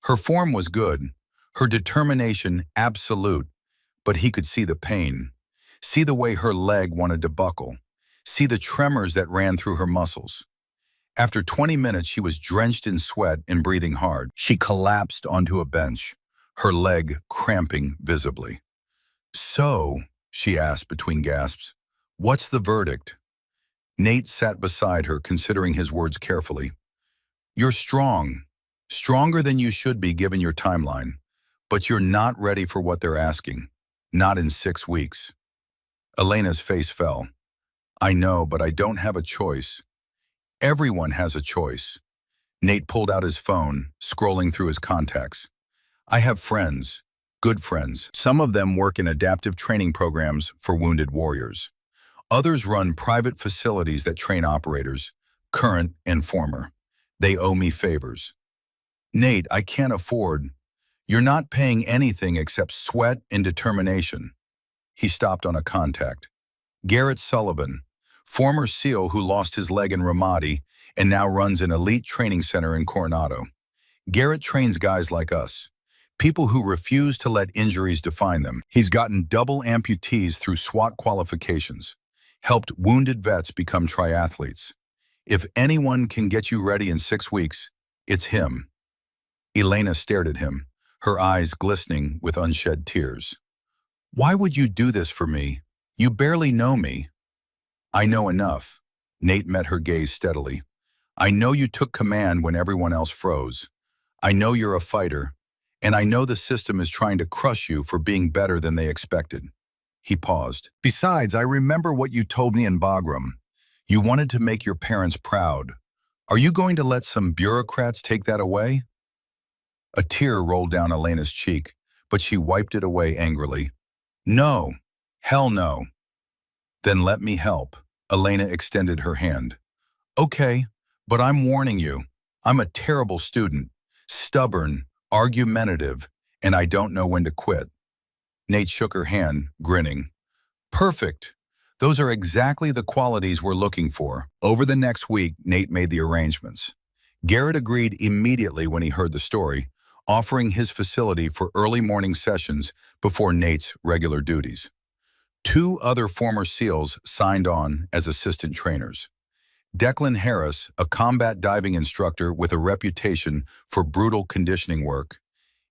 Her form was good, her determination absolute, but he could see the pain, see the way her leg wanted to buckle, see the tremors that ran through her muscles. After 20 minutes, she was drenched in sweat and breathing hard. She collapsed onto a bench, her leg cramping visibly. So, she asked between gasps, what's the verdict? Nate sat beside her, considering his words carefully. You're strong, stronger than you should be given your timeline, but you're not ready for what they're asking, not in 6 weeks. Elena's face fell. I know, but I don't have a choice. Everyone has a choice. Nate pulled out his phone, scrolling through his contacts. I have friends, good friends. Some of them work in adaptive training programs for wounded warriors. Others run private facilities that train operators, current and former. They owe me favors. Nate, I can't afford. You're not paying anything except sweat and determination. He stopped on a contact. Garrett Sullivan, former SEAL who lost his leg in Ramadi and now runs an elite training center in Coronado. Garrett trains guys like us, people who refuse to let injuries define them. He's gotten double amputees through SWAT qualifications, helped wounded vets become triathletes. If anyone can get you ready in 6 weeks, it's him. Elena stared at him, her eyes glistening with unshed tears. Why would you do this for me? You barely know me. I know enough. Nate met her gaze steadily. I know you took command when everyone else froze. I know you're a fighter, and I know the system is trying to crush you for being better than they expected. He paused. Besides, I remember what you told me in Bagram. You wanted to make your parents proud. Are you going to let some bureaucrats take that away? A tear rolled down Elena's cheek, but she wiped it away angrily. No, hell no. Then let me help. Elena extended her hand. Okay, but I'm warning you. I'm a terrible student, stubborn, argumentative, and I don't know when to quit. Nate shook her hand, grinning. Perfect. Those are exactly the qualities we're looking for. Over the next week, Nate made the arrangements. Garrett agreed immediately when he heard the story, offering his facility for early morning sessions before Nate's regular duties. 2 other former SEALs signed on as assistant trainers. Declan Harris, a combat diving instructor with a reputation for brutal conditioning work,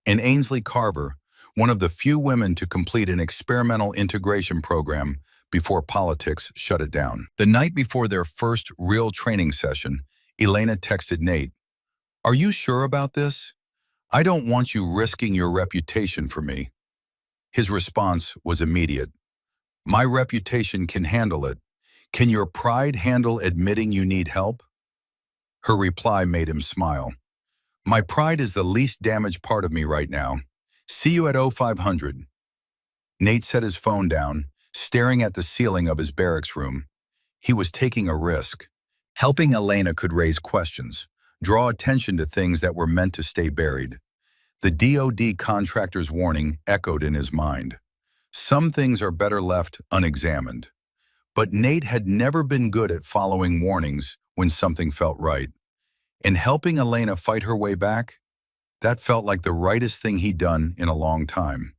and Ainsley Carver, one of the few women to complete an experimental integration program before politics shut it down. The night before their first real training session, Elena texted Nate, "Are you sure about this? I don't want you risking your reputation for me." His response was immediate. My reputation can handle it. Can your pride handle admitting you need help? Her reply made him smile. My pride is the least damaged part of me right now. See you at 0500. Nate set his phone down, staring at the ceiling of his barracks room. He was taking a risk. Helping Elena could raise questions, draw attention to things that were meant to stay buried. The DoD contractor's warning echoed in his mind. Some things are better left unexamined. But Nate had never been good at following warnings when something felt right. And helping Elena fight her way back, that felt like the rightest thing he'd done in a long time.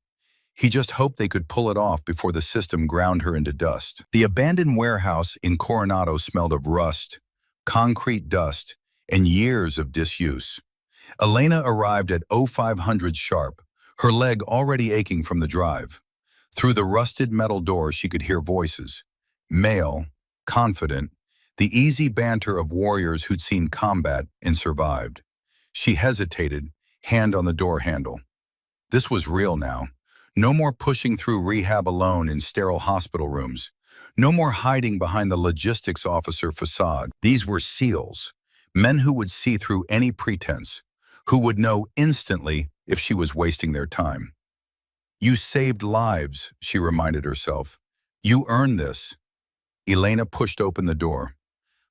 He just hoped they could pull it off before the system ground her into dust. The abandoned warehouse in Coronado smelled of rust, concrete dust, and years of disuse. Elena arrived at 0500 sharp, her leg already aching from the drive. Through the rusted metal door she could hear voices. Male, confident, the easy banter of warriors who'd seen combat and survived. She hesitated, hand on the door handle. This was real now. No more pushing through rehab alone in sterile hospital rooms. No more hiding behind the logistics officer facade. These were SEALs, men who would see through any pretense, who would know instantly if she was wasting their time. You saved lives, she reminded herself. You earned this. Elena pushed open the door.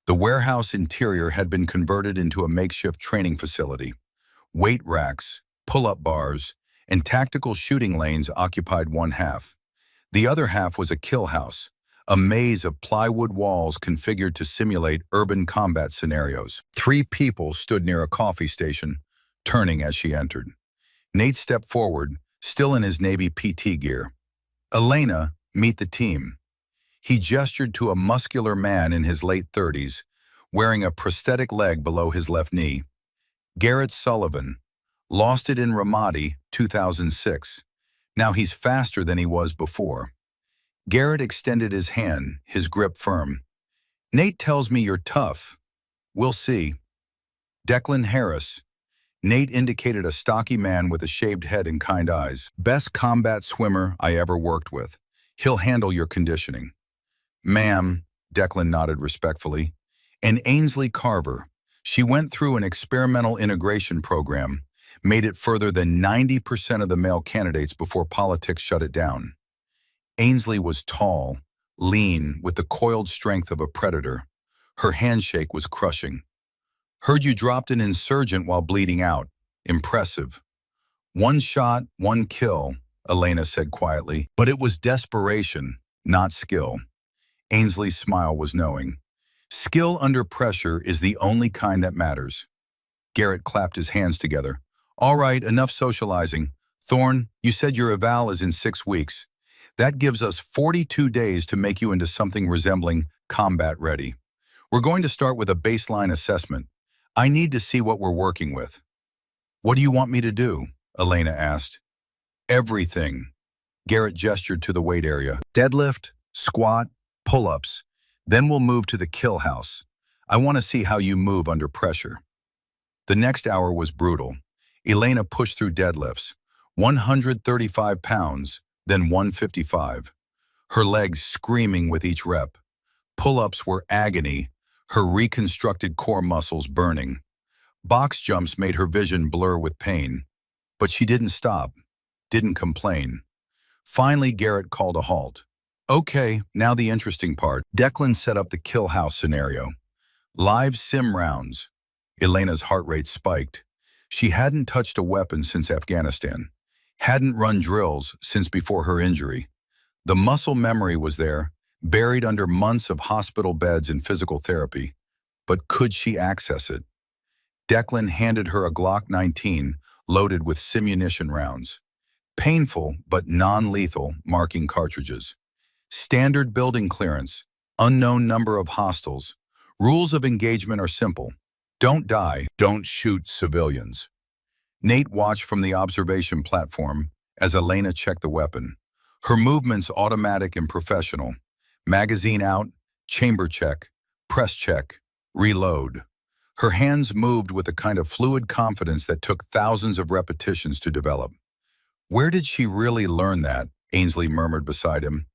The warehouse interior had been converted into a makeshift training facility. Weight racks, pull-up bars, and tactical shooting lanes occupied one half. The other half was a kill house, a maze of plywood walls configured to simulate urban combat scenarios. 3 people stood near a coffee station, turning as she entered. Nate stepped forward, still in his Navy PT gear. Elena, meet the team. He gestured to a muscular man in his late 30s, wearing a prosthetic leg below his left knee. Garrett Sullivan, lost it in Ramadi, 2006. Now he's faster than he was before. Garrett extended his hand, his grip firm. Nate tells me you're tough. We'll see. Declan Harris. Nate indicated a stocky man with a shaved head and kind eyes. Best combat swimmer I ever worked with. He'll handle your conditioning. Ma'am, Declan nodded respectfully. And Ainsley Carver. She went through an experimental integration program, made it further than 90% of the male candidates before politics shut it down. Ainsley was tall, lean, with the coiled strength of a predator. Her handshake was crushing. Heard you dropped an insurgent while bleeding out. Impressive. 1 shot, 1 kill, Elena said quietly, but it was desperation, not skill. Ainsley's smile was knowing. Skill under pressure is the only kind that matters. Garrett clapped his hands together. All right, enough socializing. Thorne, you said your eval is in 6 weeks. That gives us 42 days to make you into something resembling combat ready. We're going to start with a baseline assessment. I need to see what we're working with. What do you want me to do? Elena asked. Everything. Garrett gestured to the weight area. Deadlift, squat, pull-ups. Then we'll move to the kill house. I want to see how you move under pressure. The next hour was brutal. Elena pushed through deadlifts, 135 pounds, then 155. Her legs screaming with each rep. Pull-ups were agony, her reconstructed core muscles burning. Box jumps made her vision blur with pain. But she didn't stop, didn't complain. Finally, Garrett called a halt. Okay, now the interesting part. Declan set up the kill house scenario. Live sim rounds. Elena's heart rate spiked. She hadn't touched a weapon since Afghanistan. Hadn't run drills since before her injury. The muscle memory was there, buried under months of hospital beds and physical therapy. But could she access it? Declan handed her a Glock 19 loaded with simunition rounds. Painful but non-lethal marking cartridges. Standard building clearance, unknown number of hostiles. Rules of engagement are simple. Don't die, don't shoot civilians. Nate watched from the observation platform as Elena checked the weapon. Her movements automatic and professional. Magazine out, chamber check, press check, reload. Her hands moved with a kind of fluid confidence that took thousands of repetitions to develop. Where did she really learn that? Ainsley murmured beside him.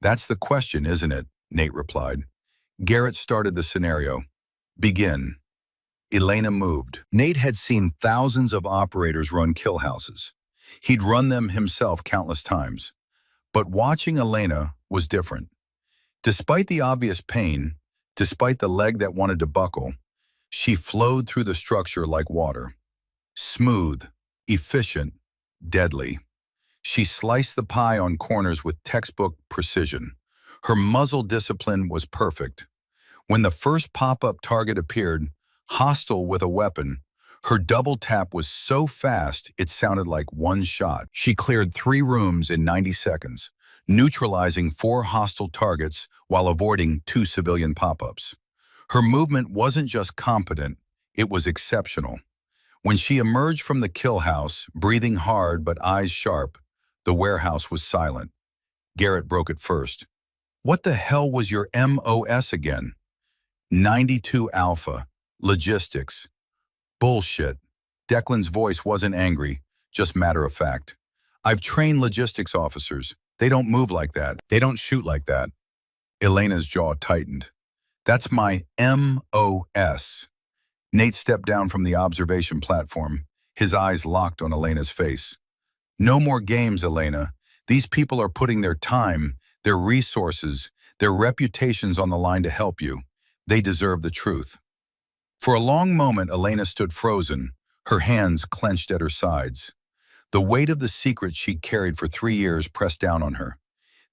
That's the question, isn't it? Nate replied. Garrett started the scenario. Begin. Elena moved. Nate had seen thousands of operators run kill houses. He'd run them himself countless times. But watching Elena was different. Despite the obvious pain, despite the leg that wanted to buckle, she flowed through the structure like water. Smooth, efficient, deadly. She sliced the pie on corners with textbook precision. Her muzzle discipline was perfect. When the first pop-up target appeared, hostile with a weapon, her double tap was so fast it sounded like one shot. She cleared 3 rooms in 90 seconds, neutralizing 4 hostile targets while avoiding 2 civilian pop-ups. Her movement wasn't just competent, it was exceptional. When she emerged from the kill house, breathing hard but eyes sharp, the warehouse was silent. Garrett broke it first. What the hell was your MOS again? 92 Alpha. Logistics. Bullshit. Declan's voice wasn't angry, just matter of fact. I've trained logistics officers. They don't move like that. They don't shoot like that. Elena's jaw tightened. That's my MOS. Nate stepped down from the observation platform, his eyes locked on Elena's face. No more games, Elena. These people are putting their time, their resources, their reputations on the line to help you. They deserve the truth. For a long moment, Elena stood frozen, her hands clenched at her sides. The weight of the secret she'd carried for 3 years pressed down on her.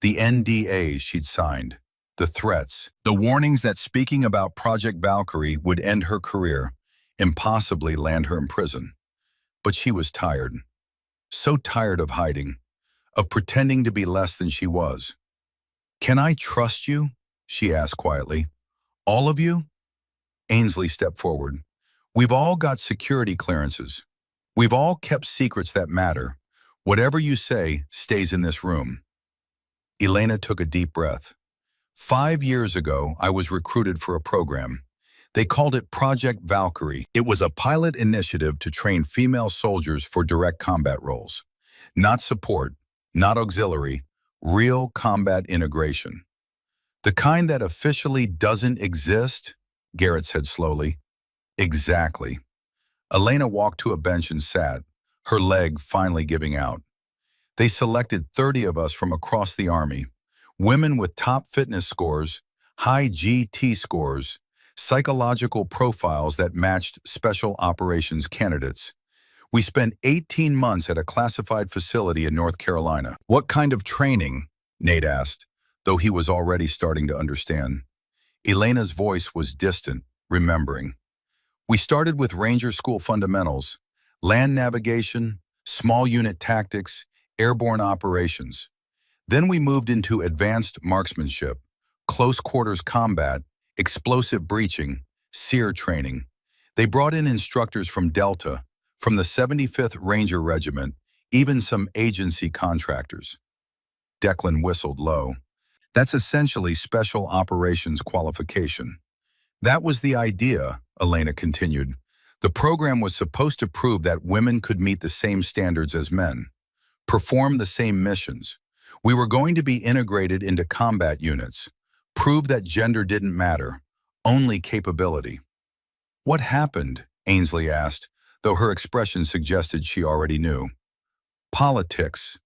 The NDAs she'd signed, the threats, the warnings that speaking about Project Valkyrie would end her career, impossibly land her in prison. But she was tired. So tired of hiding, of pretending to be less than she was. Can I trust you? She asked quietly. All of you? Ainsley stepped forward. We've all got security clearances. We've all kept secrets that matter. Whatever you say stays in this room. Elena took a deep breath. 5 years ago, I was recruited for a program. They called it Project Valkyrie. It was a pilot initiative to train female soldiers for direct combat roles. Not support, not auxiliary, real combat integration. The kind that officially doesn't exist, Garrett said slowly. Exactly. Elena walked to a bench and sat, her leg finally giving out. They selected 30 of us from across the Army, women with top fitness scores, high GT scores, psychological profiles that matched special operations candidates. We spent 18 months at a classified facility in North Carolina. What kind of training? Nate asked. though he was already starting to understand. Elena's voice was distant, remembering. We started with Ranger School fundamentals, land navigation, small unit tactics, airborne operations. Then we moved into advanced marksmanship, close quarters combat, explosive breaching, SEER training. They brought in instructors from Delta, from the 75th Ranger Regiment, even some agency contractors. Declan whistled low. That's essentially special operations qualification. That was the idea, Elena continued. The program was supposed to prove that women could meet the same standards as men, perform the same missions. We were going to be integrated into combat units, prove that gender didn't matter, only capability. What happened? Ainsley asked, though her expression suggested she already knew. Politics.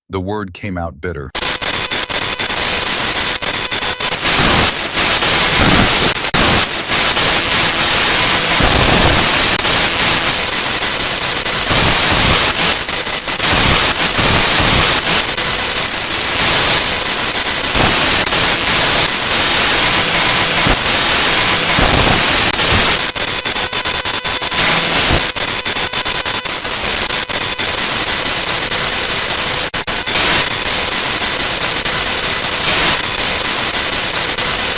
The word came out bitter.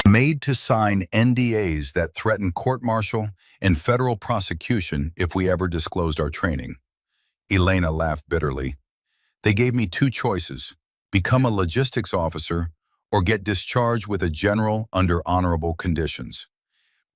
Made to sign NDAs that threaten court-martial and federal prosecution if we ever disclosed our training. Elena laughed bitterly. They gave me two choices: become a logistics officer or get discharged with a general under honorable conditions.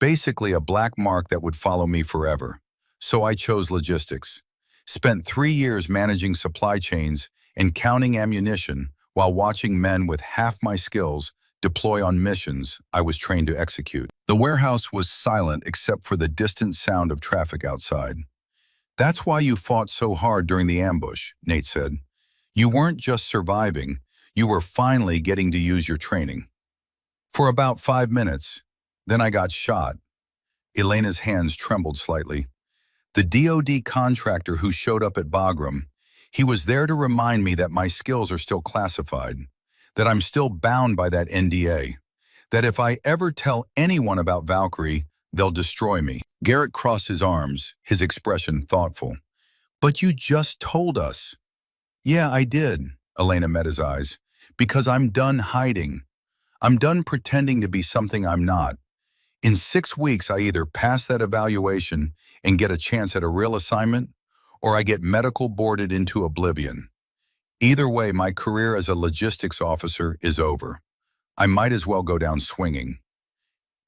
Basically a black mark that would follow me forever. So I chose logistics. Spent 3 years managing supply chains and counting ammunition while watching men with half my skills deploy on missions I was trained to execute. The warehouse was silent except for the distant sound of traffic outside. That's why you fought so hard during the ambush, Nate said. You weren't just surviving, you were finally getting to use your training. For about 5 minutes, then I got shot. Elena's hands trembled slightly. The DoD contractor who showed up at Bagram, he was there to remind me that my skills are still classified, that I'm still bound by that NDA, that if I ever tell anyone about Valkyrie, they'll destroy me. Garrett crossed his arms, his expression thoughtful. But you just told us. Yeah, I did, Elena met his eyes, because I'm done hiding. I'm done pretending to be something I'm not. In 6 weeks, I either pass that evaluation and get a chance at a real assignment, or I get medical boarded into oblivion. Either way, my career as a logistics officer is over. I might as well go down swinging.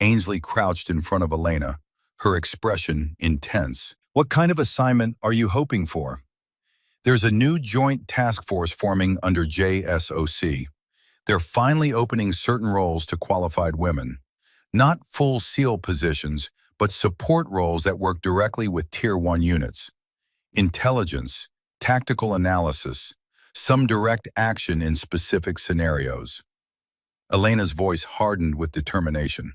Ainsley crouched in front of Elena, her expression intense. What kind of assignment are you hoping for? There's a new joint task force forming under JSOC. They're finally opening certain roles to qualified women. Not full SEAL positions, but support roles that work directly with Tier 1 units. Intelligence, tactical analysis, some direct action in specific scenarios. Elena's voice hardened with determination.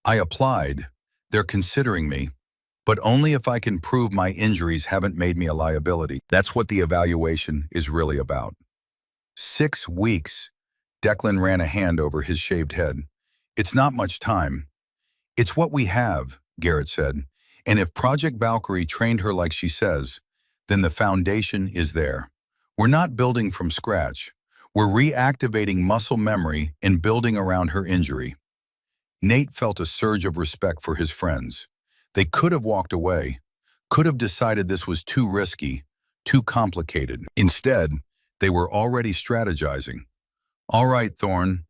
I applied. They're considering me, but only if I can prove my injuries haven't made me a liability. That's what the evaluation is really about. 6 weeks. Declan ran a hand over his shaved head. It's not much time. It's what we have, Garrett said. And if Project Valkyrie trained her like she says, then the foundation is there. We're not building from scratch. We're reactivating muscle memory and building around her injury. Nate felt a surge of respect for his friends. They could have walked away, could have decided this was too risky, too complicated. Instead, they were already strategizing. All right, Thorne.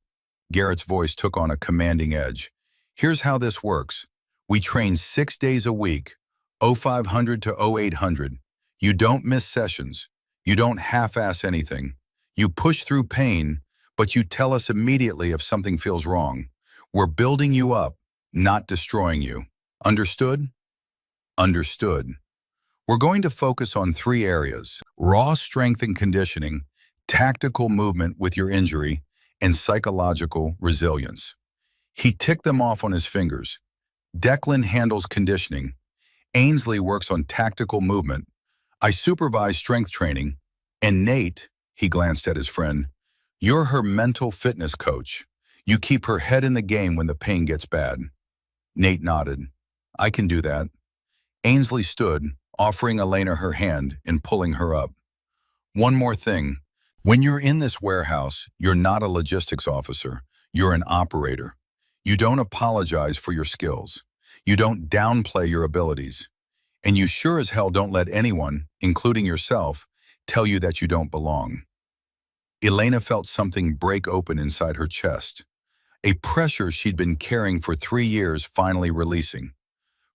Garrett's voice took on a commanding edge. Here's how this works. We train 6 days a week, 0500 to 0800. You don't miss sessions. You don't half-ass anything. You push through pain, but you tell us immediately if something feels wrong. We're building you up, not destroying you. Understood? Understood. We're going to focus on 3 areas: raw strength and conditioning, tactical movement with your injury, and psychological resilience. He ticked them off on his fingers. Declan handles conditioning. Ainsley works on tactical movement. I supervise strength training. And Nate, he glanced at his friend, You're her mental fitness coach. You keep her head in the game when the pain gets bad. Nate nodded. I can do that. Ainsley stood, offering Elena her hand and pulling her up. One more thing. When you're in this warehouse, you're not a logistics officer. You're an operator. You don't apologize for your skills. You don't downplay your abilities. And you sure as hell don't let anyone, including yourself, tell you that you don't belong. Elena felt something break open inside her chest. A pressure she'd been carrying for 3 years finally releasing.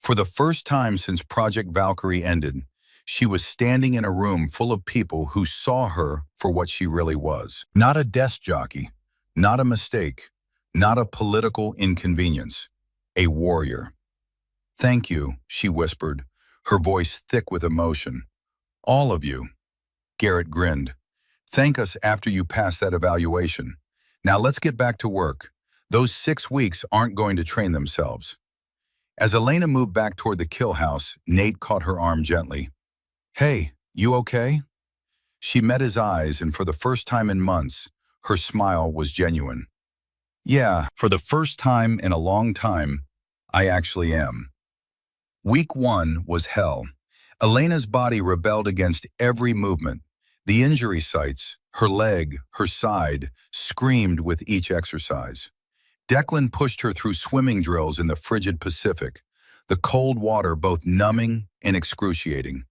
For the first time since Project Valkyrie ended, she was standing in a room full of people who saw her for what she really was. Not a desk jockey, not a mistake, not a political inconvenience. A warrior. Thank you, she whispered, her voice thick with emotion. All of you. Garrett grinned. Thank us after you pass that evaluation. Now let's get back to work. Those 6 weeks aren't going to train themselves. As Elena moved back toward the kill house, Nate caught her arm gently. Hey, you okay? She met his eyes, and for the first time in months, her smile was genuine. Yeah, for the first time in a long time, I actually am. Week 1 was hell. Elena's body rebelled against every movement. The injury sites, her leg, her side, screamed with each exercise. Declan pushed her through swimming drills in the frigid Pacific, the cold water both numbing and excruciating.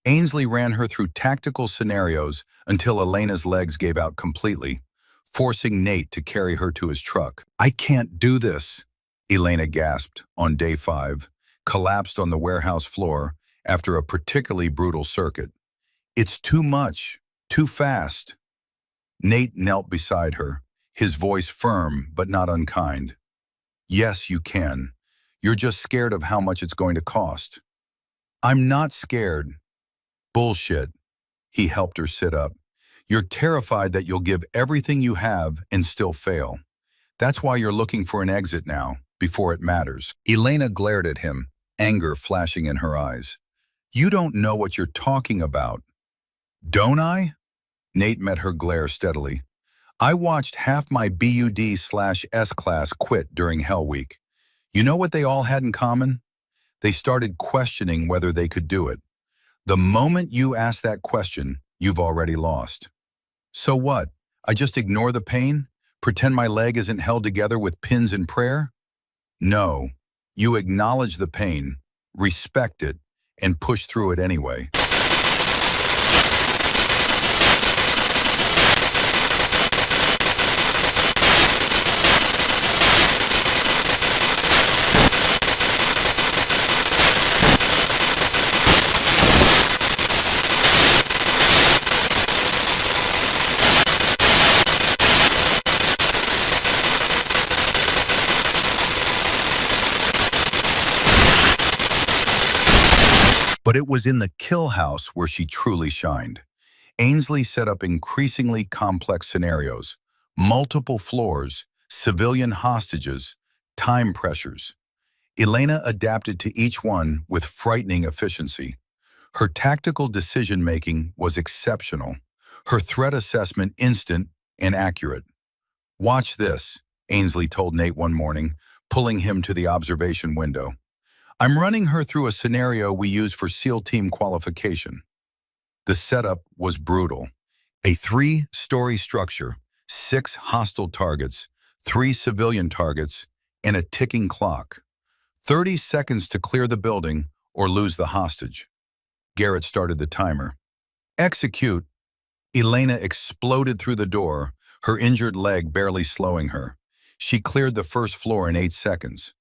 Ainsley ran her through tactical scenarios until Elena's legs gave out completely, forcing Nate to carry her to his truck. I can't do this, Elena gasped on day 5, collapsed on the warehouse floor after a particularly brutal circuit. It's too much, too fast. Nate knelt beside her, his voice firm but not unkind. Yes, you can. You're just scared of how much it's going to cost. I'm not scared. Bullshit. He helped her sit up. You're terrified that you'll give everything you have and still fail. That's why you're looking for an exit now, before it matters. Elena glared at him, anger flashing in her eyes. You don't know what you're talking about. Don't I? Nate met her glare steadily. I watched half my BUD/S class quit during Hell Week. You know what they all had in common? They started questioning whether they could do it. The moment you ask that question, you've already lost. So what? I just ignore the pain? Pretend my leg isn't held together with pins and prayer? No. You acknowledge the pain, respect it, and push through it anyway. But it was in the kill house where she truly shined. Ainsley set up increasingly complex scenarios, multiple floors, civilian hostages, time pressures. Elena adapted to each one with frightening efficiency. Her tactical decision-making was exceptional, her threat assessment instant and accurate. Watch this, Ainsley told Nate one morning, pulling him to the observation window. I'm running her through a scenario we use for SEAL team qualification. The setup was brutal. A 3-story structure, 6 hostile targets, 3 civilian targets, and a ticking clock. 30 seconds to clear the building or lose the hostage. Garrett started the timer. Execute. Elena exploded through the door, her injured leg barely slowing her. She cleared the first floor in 8 seconds.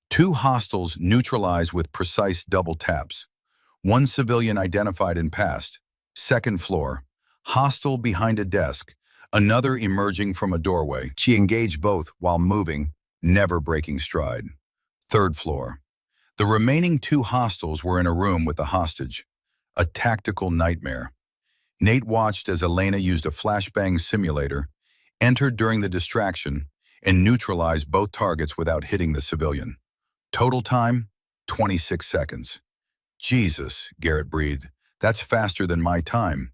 2 hostiles neutralized with precise double taps. 1 civilian identified and passed. Second floor, hostile behind a desk, another emerging from a doorway. She engaged both while moving, never breaking stride. Third floor. The remaining 2 hostiles were in a room with the hostage. A tactical nightmare. Nate watched as Elena used a flashbang simulator, entered during the distraction, and neutralized both targets without hitting the civilian. Total time, 26 seconds. Jesus, Garrett breathed. That's faster than my time.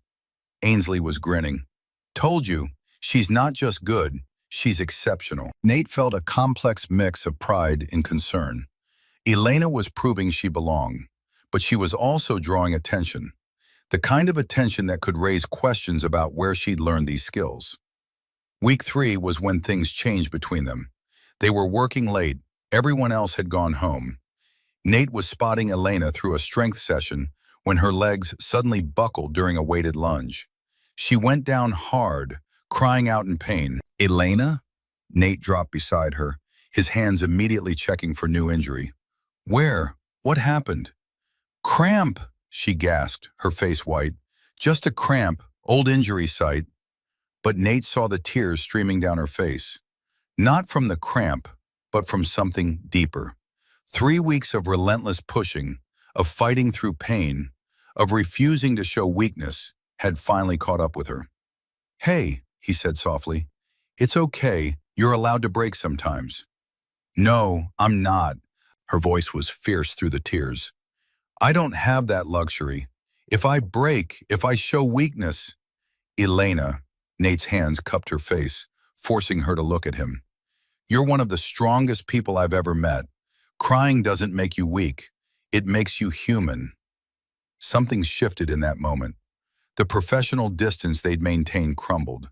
Ainsley was grinning. Told you, She's not just good, she's exceptional. Nate felt a complex mix of pride and concern. Elena was proving she belonged, but she was also drawing attention, the kind of attention that could raise questions about where she'd learned these skills. Week 3 was when things changed between them. They were working late, everyone else had gone home. Nate was spotting Elena through a strength session when her legs suddenly buckled during a weighted lunge. She went down hard, crying out in pain. "Elena?" Nate dropped beside her, his hands immediately checking for new injury. "Where? What happened?" "Cramp," she gasped, her face white. "Just a cramp, old injury site." But Nate saw the tears streaming down her face. Not from the cramp, but from something deeper. 3 weeks of relentless pushing, of fighting through pain, of refusing to show weakness, had finally caught up with her. "Hey," he said softly, "it's okay, you're allowed to break sometimes." "No, I'm not." Her voice was fierce through the tears. "I don't have that luxury. If I break, if I show weakness—" "Elena," Nate's hands cupped her face, forcing her to look at him. "You're one of the strongest people I've ever met. Crying doesn't make you weak. It makes you human." Something shifted in that moment. The professional distance they'd maintained crumbled.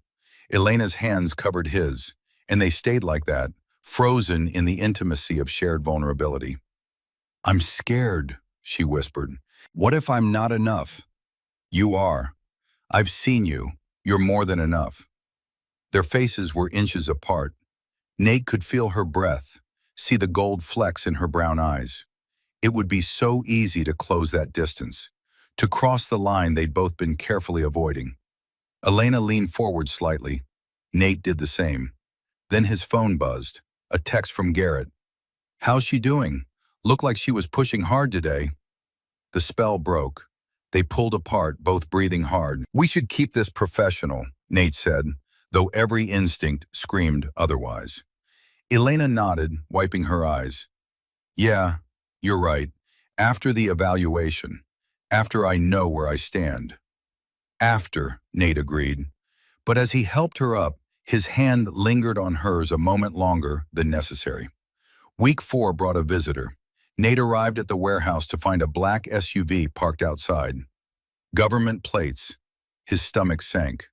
Elena's hands covered his, and they stayed like that, frozen in the intimacy of shared vulnerability. "I'm scared," she whispered. "What if I'm not enough?" "You are. I've seen you. You're more than enough." Their faces were inches apart. Nate could feel her breath, see the gold flecks in her brown eyes. It would be so easy to close that distance, to cross the line they'd both been carefully avoiding. Elena leaned forward slightly. Nate did the same. Then his phone buzzed, a text from Garrett. "How's she doing? Looked like she was pushing hard today." The spell broke. They pulled apart, both breathing hard. "We should keep this professional," Nate said, though every instinct screamed otherwise. Elena nodded, wiping her eyes. "Yeah, you're right. After the evaluation. After I know where I stand." "After," Nate agreed. But as he helped her up, his hand lingered on hers a moment longer than necessary. Week 4 brought a visitor. Nate arrived at the warehouse to find a black SUV parked outside. Government plates. His stomach sank.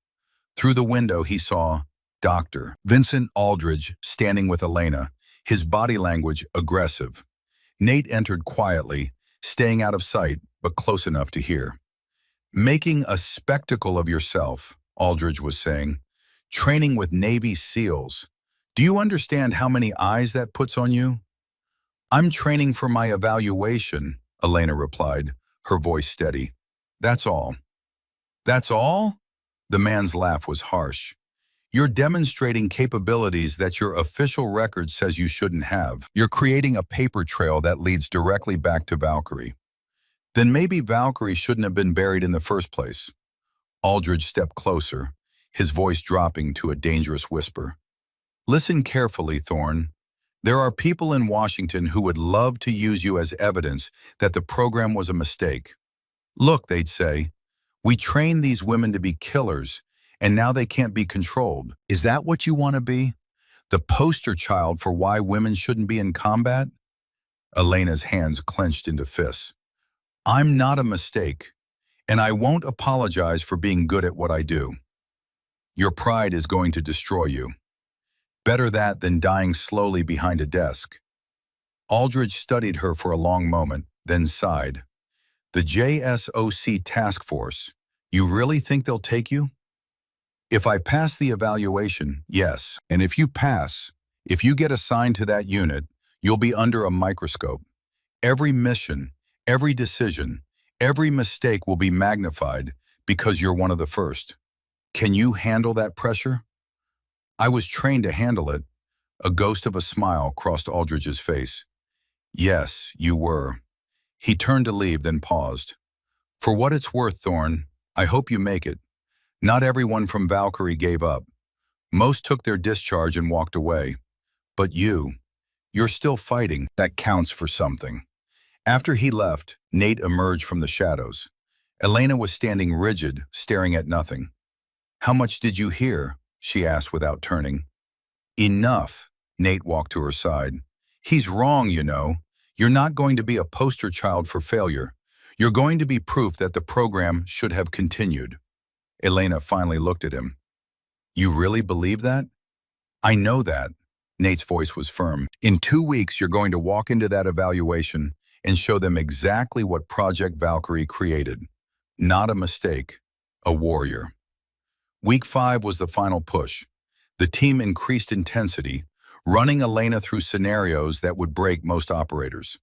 Through the window he saw Dr. Vincent Aldridge standing with Elena, his body language aggressive. Nate entered quietly, staying out of sight, but close enough to hear. "Making a spectacle of yourself," Aldridge was saying. "Training with Navy SEALs. Do you understand how many eyes that puts on you?" "I'm training for my evaluation," Elena replied, her voice steady. "That's all." "That's all?" The man's laugh was harsh. "You're demonstrating capabilities that your official record says you shouldn't have. You're creating a paper trail that leads directly back to Valkyrie. Then maybe Valkyrie shouldn't have been buried in the first place." Aldridge stepped closer, his voice dropping to a dangerous whisper. "Listen carefully, Thorne. There are people in Washington who would love to use you as evidence that the program was a mistake. Look, they'd say, we trained these women to be killers, and now they can't be controlled. Is that what you want to be? The poster child for why women shouldn't be in combat?" Elena's hands clenched into fists. "I'm not a mistake, and I won't apologize for being good at what I do. Your pride is going to destroy you. Better that than dying slowly behind a desk." Aldridge studied her for a long moment, then sighed. "The JSOC task force, you really think they'll take you?" "If I pass the evaluation, yes. And if you pass, if you get assigned to that unit, you'll be under a microscope. Every mission, every decision, every mistake will be magnified because you're one of the first. Can you handle that pressure?" "I was trained to handle it." A ghost of a smile crossed Aldridge's face. "Yes, you were." He turned to leave, then paused. "For what it's worth, Thorne, I hope you make it. Not everyone from Valkyrie gave up. Most took their discharge and walked away. But you're still fighting. That counts for something." After he left, Nate emerged from the shadows. Elena was standing rigid, staring at nothing. "How much did you hear?" she asked without turning. Enough, Nate walked to her side. He's wrong, you know. You're not going to be a poster child for failure. You're going to be proof that the program should have continued. Elena finally looked at him. You really believe that? I know that. Nate's voice was firm. In 2 weeks, you're going to walk into that evaluation and show them exactly what Project Valkyrie created. Not a mistake, a warrior. Week 5 was the final push. The team increased intensity, running Elena through scenarios that would break most operators.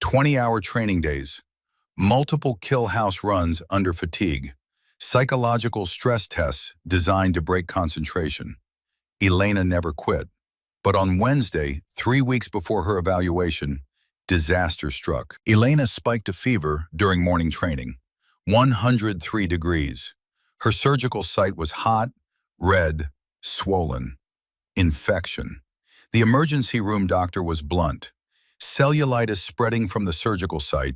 20-hour training days, multiple kill house runs under fatigue, psychological stress tests designed to break concentration. Elena never quit. But on Wednesday, 3 weeks before her evaluation, disaster struck. Elena spiked a fever during morning training, 103 degrees. Her surgical site was hot, red, swollen. Infection. The emergency room doctor was blunt. Cellulitis spreading from the surgical site.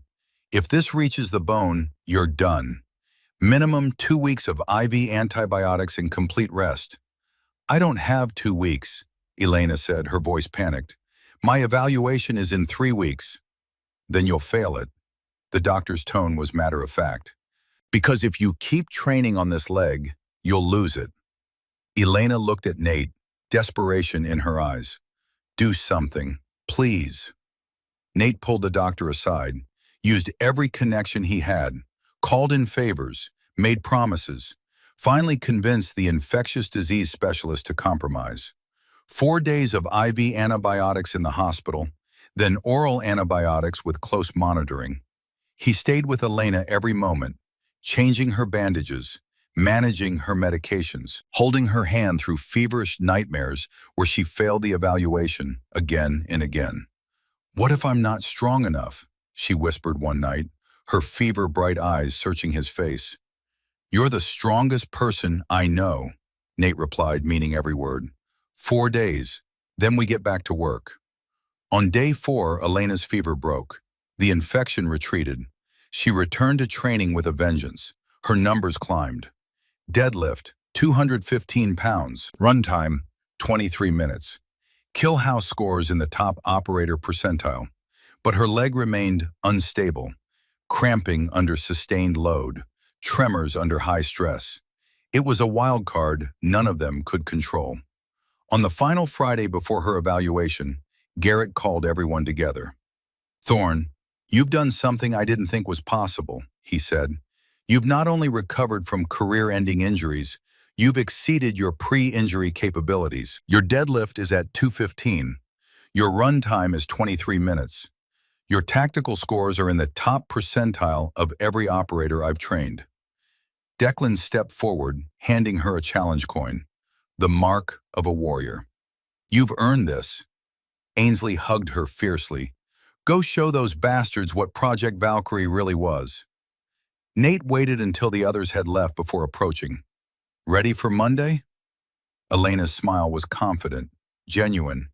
If this reaches the bone, you're done. Minimum 2 weeks of IV antibiotics and complete rest. I don't have 2 weeks, Elena said, her voice panicked. My evaluation is in 3 weeks. Then you'll fail it. The doctor's tone was matter-of-fact. Because if you keep training on this leg, you'll lose it. Elena looked at Nate, desperation in her eyes. Do something, please. Nate pulled the doctor aside, used every connection he had, called in favors, made promises, finally convinced the infectious disease specialist to compromise. 4 days of IV antibiotics in the hospital, then oral antibiotics with close monitoring. He stayed with Elena every moment, changing her bandages, managing her medications, holding her hand through feverish nightmares where she failed the evaluation again and again. What if I'm not strong enough? She whispered one night, her fever-bright eyes searching his face. You're the strongest person I know, Nate replied, meaning every word. 4 days, then we get back to work. On day 4, Elena's fever broke. The infection retreated. She returned to training with a vengeance. Her numbers climbed. Deadlift, 215 pounds. Run time, 23 minutes. Kill house scores in the top operator percentile. But her leg remained unstable, cramping under sustained load, tremors under high stress. It was a wild card none of them could control. On the final Friday before her evaluation, Garrett called everyone together. Thorne, you've done something I didn't think was possible, he said. You've not only recovered from career-ending injuries, you've exceeded your pre-injury capabilities. Your deadlift is at 215. Your run time is 23 minutes. Your tactical scores are in the top percentile of every operator I've trained. Declan stepped forward, handing her a challenge coin, the mark of a warrior. You've earned this. Ainsley hugged her fiercely. Go show those bastards what Project Valkyrie really was. Nate waited until the others had left before approaching. Ready for Monday? Elena's smile was confident, genuine.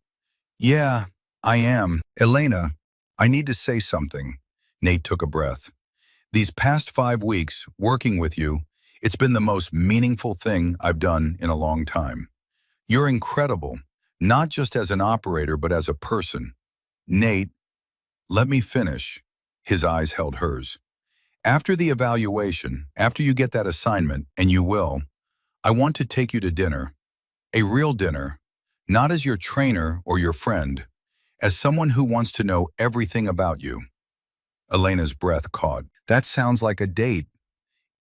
Yeah, I am. Elena, I need to say something. Nate took a breath. These past 5 weeks, working with you, it's been the most meaningful thing I've done in a long time. You're incredible, not just as an operator, but as a person. Nate, let me finish. His eyes held hers. After the evaluation, after you get that assignment, and you will, I want to take you to dinner. A real dinner, not as your trainer or your friend, as someone who wants to know everything about you. Elena's breath caught. That sounds like a date.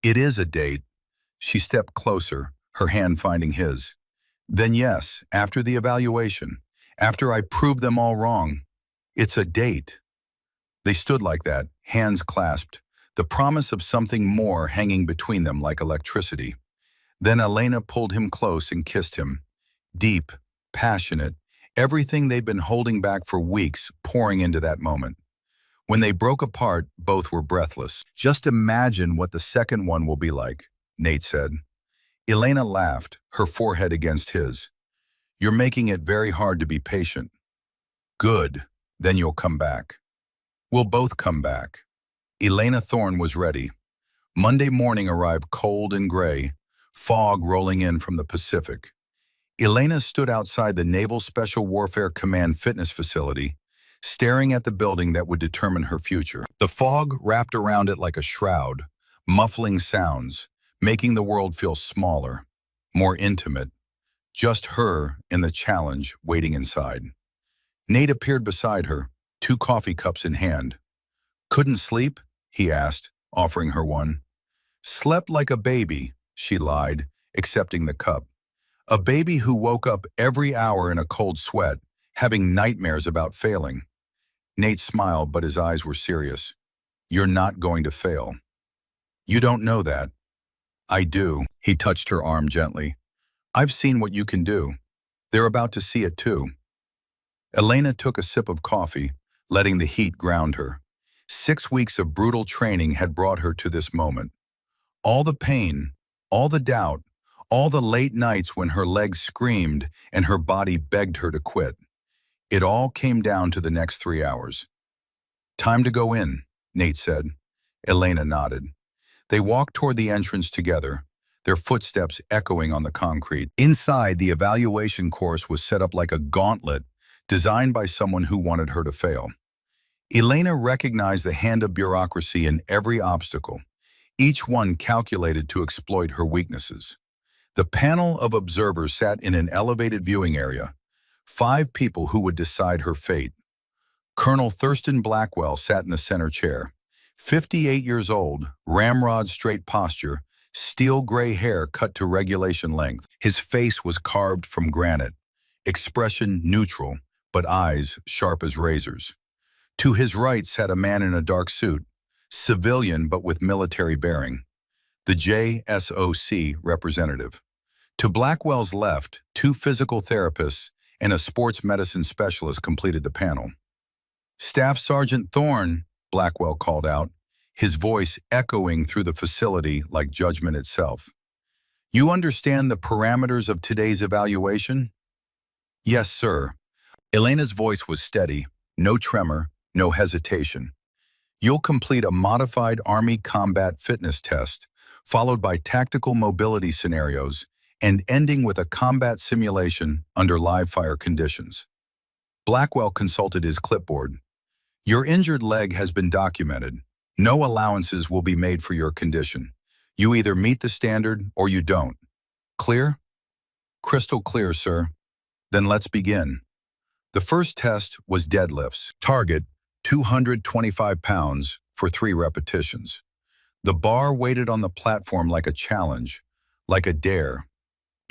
It is a date. She stepped closer, her hand finding his. Then yes, after the evaluation, after I prove them all wrong, it's a date. They stood like that, hands clasped, the promise of something more hanging between them like electricity. Then Elena pulled him close and kissed him. Deep, passionate, everything they'd been holding back for weeks pouring into that moment. When they broke apart, both were breathless. Just imagine what the second one will be like, Nate said. Elena laughed, her forehead against his. You're making it very hard to be patient. Good, then you'll come back. We'll both come back. Elena Thorne was ready. Monday morning arrived cold and gray, fog rolling in from the Pacific. Elena stood outside the Naval Special Warfare Command fitness facility, staring at the building that would determine her future. The fog wrapped around it like a shroud, muffling sounds, making the world feel smaller, more intimate, just her and the challenge waiting inside. Nate appeared beside her, 2 coffee cups in hand. "Couldn't sleep?" he asked, offering her one. "Slept like a baby," she lied, accepting the cup. "A baby who woke up every hour in a cold sweat, having nightmares about failing." Nate smiled, but his eyes were serious. "You're not going to fail." "You don't know that." "I do." He touched her arm gently. "I've seen what you can do. They're about to see it too." Elena took a sip of coffee, letting the heat ground her. 6 weeks of brutal training had brought her to this moment. All the pain, all the doubt, all the late nights when her legs screamed and her body begged her to quit. It all came down to the next 3 hours. "Time to go in," Nate said. Elena nodded. They walked toward the entrance together, their footsteps echoing on the concrete. Inside, the evaluation course was set up like a gauntlet designed by someone who wanted her to fail. Elena recognized the hand of bureaucracy in every obstacle, each one calculated to exploit her weaknesses. The panel of observers sat in an elevated viewing area, 5 people who would decide her fate. Colonel Thurston Blackwell sat in the center chair. 58 years old, ramrod straight posture, steel gray hair cut to regulation length. His face was carved from granite, expression neutral, but eyes sharp as razors. To his right sat a man in a dark suit, civilian but with military bearing, the JSOC representative. To Blackwell's left, 2 physical therapists and a sports medicine specialist completed the panel. "Staff Sergeant Thorne," Blackwell called out, his voice echoing through the facility like judgment itself. "You understand the parameters of today's evaluation?" "Yes, sir." Elena's voice was steady, no tremor, no hesitation. "You'll complete a modified Army combat fitness test, followed by tactical mobility scenarios, and ending with a combat simulation under live-fire conditions." Blackwell consulted his clipboard. "Your injured leg has been documented. No allowances will be made for your condition. You either meet the standard or you don't. Clear?" "Crystal clear, sir." "Then let's begin." The first test was deadlifts. Target, 225 pounds for 3 repetitions. The bar waited on the platform like a challenge, like a dare.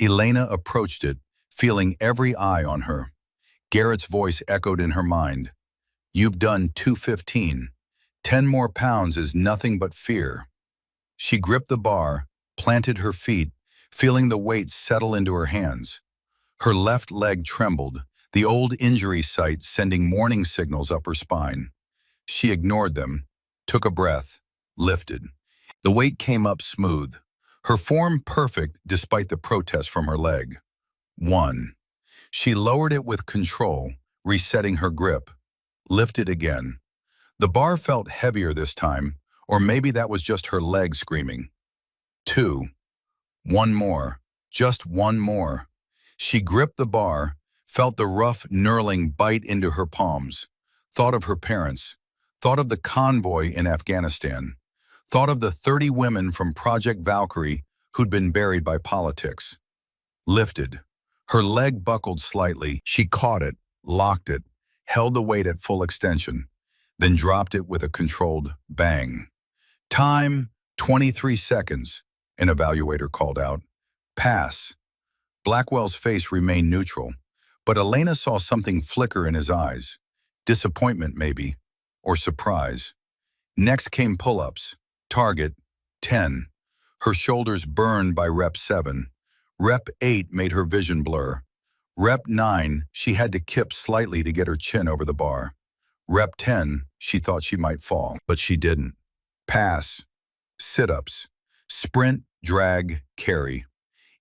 Elena approached it, feeling every eye on her. Garrett's voice echoed in her mind. "You've done 215. 10 more pounds is nothing but fear." She gripped the bar, planted her feet, feeling the weight settle into her hands. Her left leg trembled, the old injury site sending warning signals up her spine. She ignored them, took a breath, lifted. The weight came up smooth, her form perfect despite the protest from her leg. 1. She lowered it with control, resetting her grip. Lifted again. The bar felt heavier this time, or maybe that was just her leg screaming. 2. One more, just one more. She gripped the bar, felt the rough knurling bite into her palms, thought of her parents, thought of the convoy in Afghanistan, thought of the 30 women from Project Valkyrie who'd been buried by politics. Lifted. Her leg buckled slightly. She caught it, locked it, held the weight at full extension, then dropped it with a controlled bang. "Time, 23 seconds, an evaluator called out. "Pass." Blackwell's face remained neutral, but Elena saw something flicker in his eyes. Disappointment, maybe, or surprise. Next came pull-ups. Target, 10. Her shoulders burned by rep 7. Rep 8 made her vision blur. Rep 9, she had to kip slightly to get her chin over the bar. Rep 10, she thought she might fall, but she didn't. Pass. Sit-ups. Sprint, drag, carry.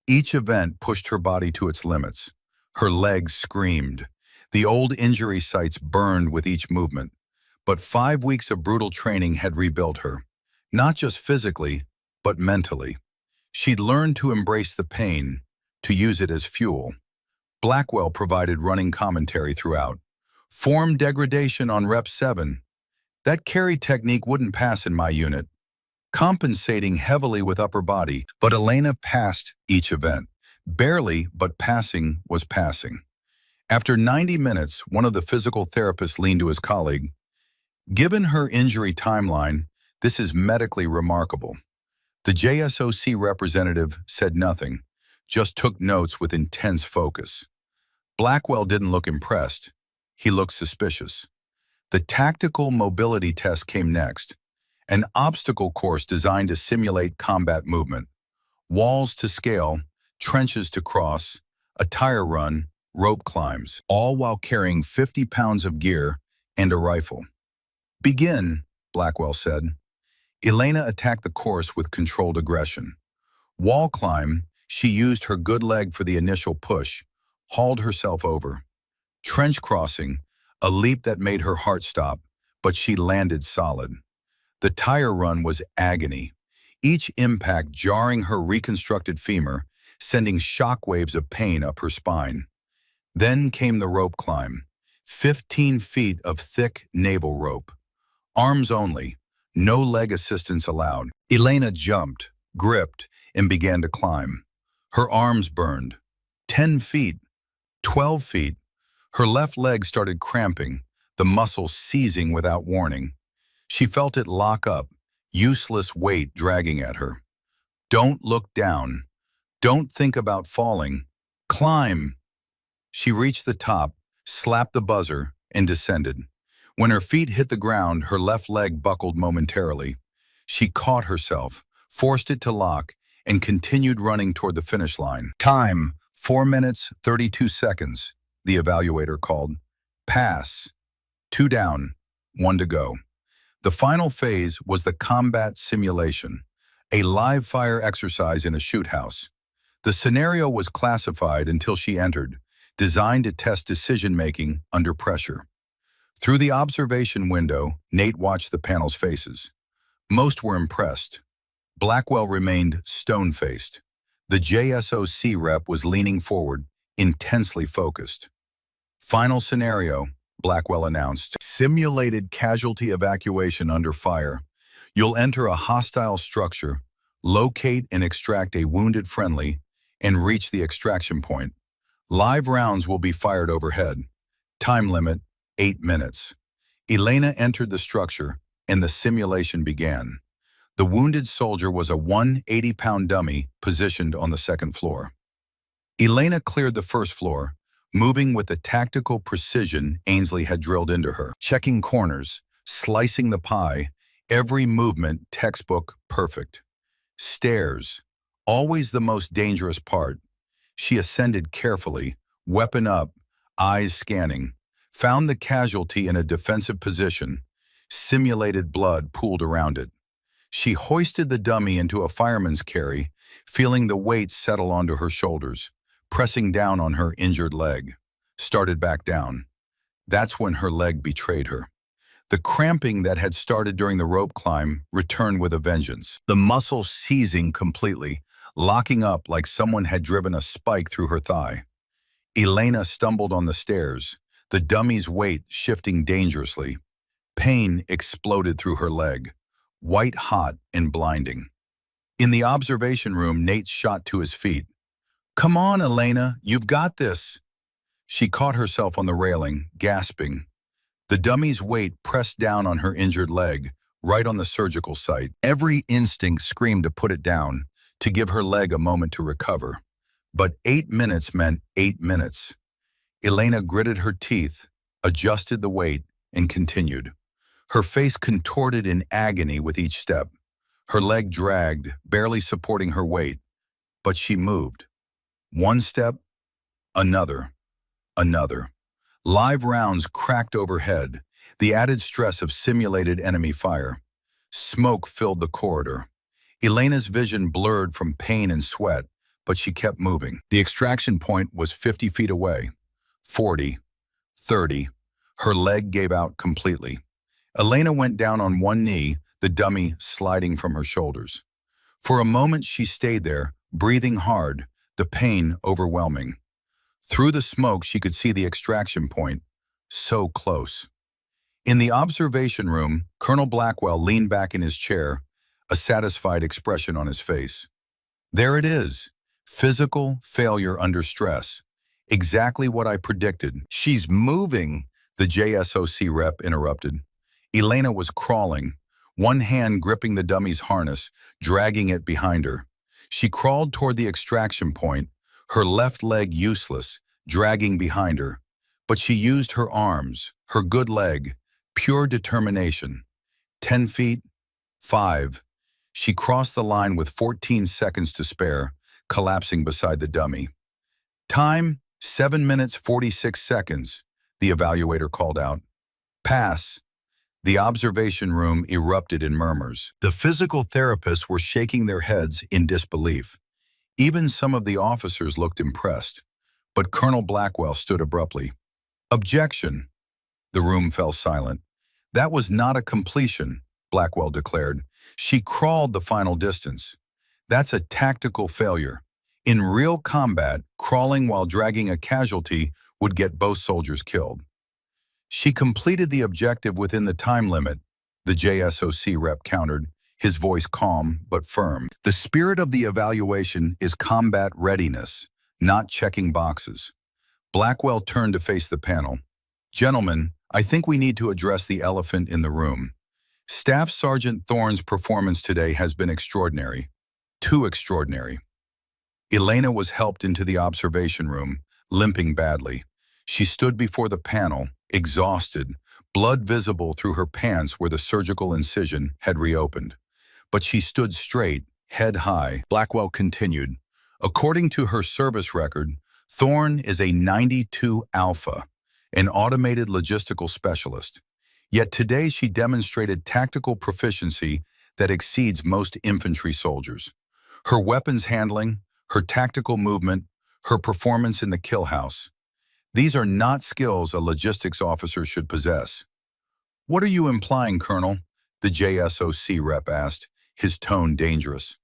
Each event pushed her body to its limits. Her legs screamed. The old injury sites burned with each movement. But 5 weeks of brutal training had rebuilt her. Not just physically, but mentally. She'd learned to embrace the pain, to use it as fuel. Blackwell provided running commentary throughout. Form degradation on rep 7. That carry technique wouldn't pass in my unit, compensating heavily with upper body, but Elena passed each event. Barely, but passing was passing. After 90 minutes, one of the physical therapists leaned to his colleague. Given her injury timeline, this is medically remarkable. The JSOC representative said nothing, just took notes with intense focus. Blackwell didn't look impressed. He looked suspicious. The tactical mobility test came next, an obstacle course designed to simulate combat movement. Walls to scale, trenches to cross, a tire run, rope climbs, all while carrying 50 pounds of gear and a rifle. Begin, Blackwell said. Elena attacked the course with controlled aggression. Wall climb, she used her good leg for the initial push, hauled herself over. Trench crossing, a leap that made her heart stop, but she landed solid. The tire run was agony, each impact jarring her reconstructed femur, sending shockwaves of pain up her spine. Then came the rope climb, 15 feet of thick naval rope. Arms only, no leg assistance allowed. Elena jumped, gripped, and began to climb. Her arms burned. 10 feet, 12 feet. Her left leg started cramping, the muscles seizing without warning. She felt it lock up, useless weight dragging at her. Don't look down. Don't think about falling. Climb. She reached the top, slapped the buzzer, and descended. When her feet hit the ground, her left leg buckled momentarily. She caught herself, forced it to lock, and continued running toward the finish line. Time, 4 minutes, 32 seconds, the evaluator called. Pass. 2 down, 1 to go. The final phase was the combat simulation, a live-fire exercise in a shoot house. The scenario was classified until she entered, designed to test decision-making under pressure. Through the observation window, Nate watched the panel's faces. Most were impressed. Blackwell remained stone-faced. The JSOC rep was leaning forward, intensely focused. Final scenario, Blackwell announced. Simulated casualty evacuation under fire. You'll enter a hostile structure, locate and extract a wounded friendly, and reach the extraction point. Live rounds will be fired overhead. Time limit, 8 minutes. Elena entered the structure, and the simulation began. The wounded soldier was a 180-pound dummy positioned on the second floor. Elena cleared the first floor, moving with the tactical precision Ainsley had drilled into her. Checking corners, slicing the pie, every movement textbook perfect. Stairs, always the most dangerous part. She ascended carefully, weapon up, eyes scanning, found the casualty in a defensive position, simulated blood pooled around it. She hoisted the dummy into a fireman's carry, feeling the weight settle onto her shoulders, pressing down on her injured leg. Started back down. That's when her leg betrayed her. The cramping that had started during the rope climb returned with a vengeance. The muscles seizing completely, locking up like someone had driven a spike through her thigh. Elena stumbled on the stairs, the dummy's weight shifting dangerously. Pain exploded through her leg, white hot and blinding. In the observation room, Nate shot to his feet. "Come on, Elena, you've got this." She caught herself on the railing, gasping. The dummy's weight pressed down on her injured leg, right on the surgical site. Every instinct screamed to put it down, to give her leg a moment to recover. But 8 minutes meant 8 minutes. Elena gritted her teeth, adjusted the weight, and continued. Her face contorted in agony with each step. Her leg dragged, barely supporting her weight. But she moved. One step, another, another. Live rounds cracked overhead, the added stress of simulated enemy fire. Smoke filled the corridor. Elena's vision blurred from pain and sweat, but she kept moving. The extraction point was 50 feet away. 40, 30. Her leg gave out completely. Elena went down on one knee, the dummy sliding from her shoulders. For a moment she stayed there, breathing hard, the pain overwhelming. Through the smoke, she could see the extraction point. So close. In the observation room, Colonel Blackwell leaned back in his chair, a satisfied expression on his face. There it is. Physical failure under stress. Exactly what I predicted. She's moving, the JSOC rep interrupted. Elena was crawling, one hand gripping the dummy's harness, dragging it behind her. She crawled toward the extraction point, her left leg useless, dragging behind her. But she used her arms, her good leg, pure determination. 10 feet, 5. She crossed the line with 14 seconds to spare, collapsing beside the dummy. Time, 7 minutes 46 seconds, the evaluator called out. Pass. The observation room erupted in murmurs. The physical therapists were shaking their heads in disbelief. Even some of the officers looked impressed. But Colonel Blackwell stood abruptly. Objection. The room fell silent. That was not a completion, Blackwell declared. She crawled the final distance. That's a tactical failure. In real combat, crawling while dragging a casualty would get both soldiers killed. She completed the objective within the time limit, the JSOC rep countered, his voice calm but firm. The spirit of the evaluation is combat readiness, not checking boxes. Blackwell turned to face the panel. Gentlemen, I think we need to address the elephant in the room. Staff Sergeant Thorne's performance today has been extraordinary. Too extraordinary. Elena was helped into the observation room, limping badly. She stood before the panel, exhausted, blood visible through her pants where the surgical incision had reopened. But she stood straight, head high. Blackwell continued. According to her service record, Thorne is a 92 Alpha, an automated logistical specialist. Yet today she demonstrated tactical proficiency that exceeds most infantry soldiers. Her weapons handling, her tactical movement, her performance in the kill house. These are not skills a logistics officer should possess. What are you implying, Colonel? The JSOC rep asked, his tone dangerous.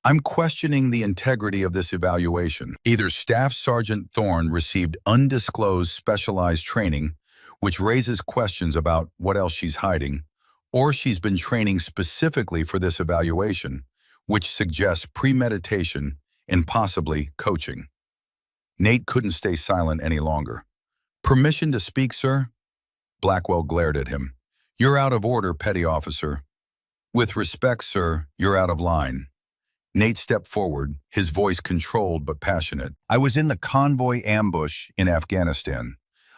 I'm questioning the integrity of this evaluation. Either Staff Sergeant Thorne received undisclosed specialized training, which raises questions about what else she's hiding, or she's been training specifically for this evaluation, which suggests premeditation and possibly coaching. Nate couldn't stay silent any longer. Permission to speak, sir? Blackwell glared at him. You're out of order, petty officer. With respect, sir, you're out of line. Nate stepped forward, his voice controlled but passionate. I was in the convoy ambush in Afghanistan.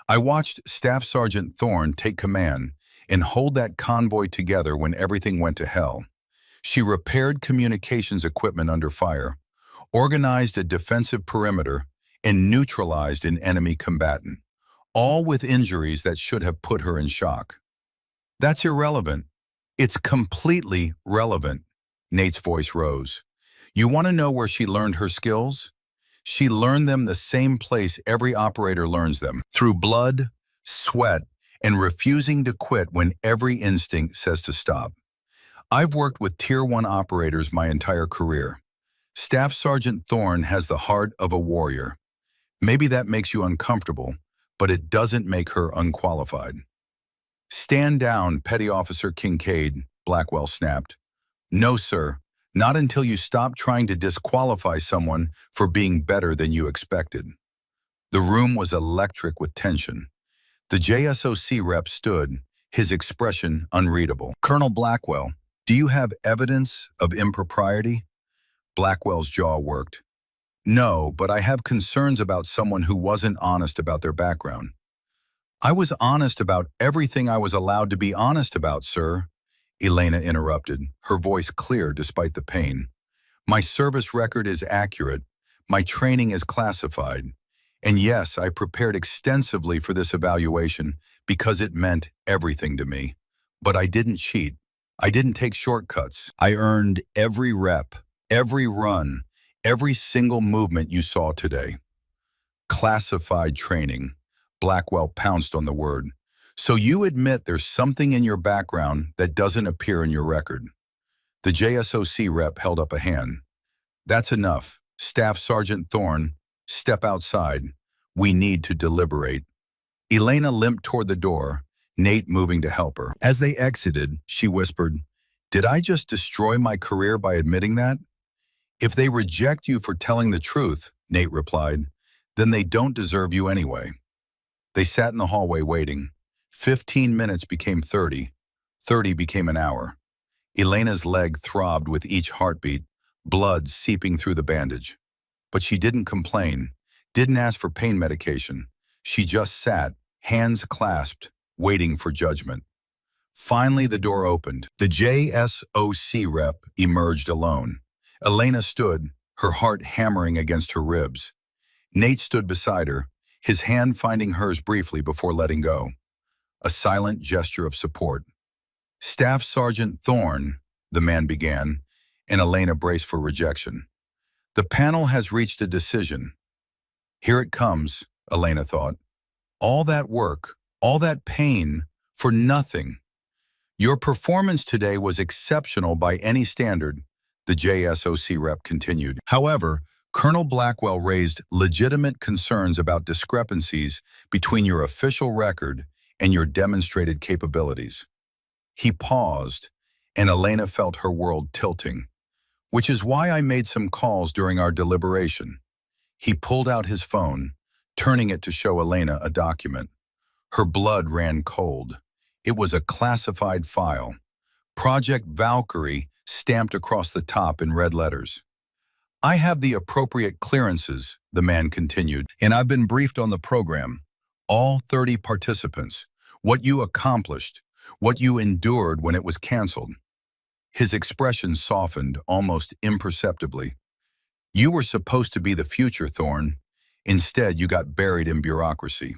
I watched Staff Sergeant Thorne take command and hold that convoy together when everything went to hell. She repaired communications equipment under fire, organized a defensive perimeter, and neutralized an enemy combatant, all with injuries that should have put her in shock. That's irrelevant. It's completely relevant. Nate's voice rose. You want to know where she learned her skills? She learned them the same place every operator learns them, through blood, sweat, and refusing to quit when every instinct says to stop. I've worked with Tier 1 operators my entire career. Staff Sergeant Thorne has the heart of a warrior. Maybe that makes you uncomfortable, but it doesn't make her unqualified. Stand down, Petty Officer Kincaid, Blackwell snapped. No, sir, not until you stop trying to disqualify someone for being better than you expected. The room was electric with tension. The JSOC rep stood, his expression unreadable. Colonel Blackwell, do you have evidence of impropriety? Blackwell's jaw worked. No, but I have concerns about someone who wasn't honest about their background. I was honest about everything I was allowed to be honest about, sir, Elena interrupted, her voice clear despite the pain. My service record is accurate, my training is classified, and yes, I prepared extensively for this evaluation because it meant everything to me. But I didn't cheat. I didn't take shortcuts. I earned every rep, every run, every single movement you saw today. Classified training. Blackwell pounced on the word. So you admit there's something in your background that doesn't appear in your record. The JSOC rep held up a hand. That's enough. Staff Sergeant Thorne, step outside. We need to deliberate. Elena limped toward the door, Nate moving to help her. As they exited, she whispered, "Did I just destroy my career by admitting that?" "If they reject you for telling the truth," Nate replied, "then they don't deserve you anyway." They sat in the hallway waiting. 15 minutes became 30. 30 became an hour. Elena's leg throbbed with each heartbeat, blood seeping through the bandage. But she didn't complain, didn't ask for pain medication. She just sat, hands clasped, waiting for judgment. Finally, the door opened. The JSOC rep emerged alone. Elena stood, her heart hammering against her ribs. Nate stood beside her, his hand finding hers briefly before letting go. A silent gesture of support. "Staff Sergeant Thorne," the man began, and Elena braced for rejection. "The panel has reached a decision." Here it comes, Elena thought. All that work, all that pain, for nothing. "Your performance today was exceptional by any standard," the JSOC rep continued. "However, Colonel Blackwell raised legitimate concerns about discrepancies between your official record and your demonstrated capabilities." He paused, and Elena felt her world tilting. "Which is why I made some calls during our deliberation." He pulled out his phone, turning it to show Elena a document. Her blood ran cold. It was a classified file. Project Valkyrie stamped across the top in red letters. "I have the appropriate clearances," the man continued, "and I've been briefed on the program. All 30 participants, what you accomplished, what you endured when it was canceled." His expression softened almost imperceptibly. "You were supposed to be the future, Thorne. Instead, you got buried in bureaucracy."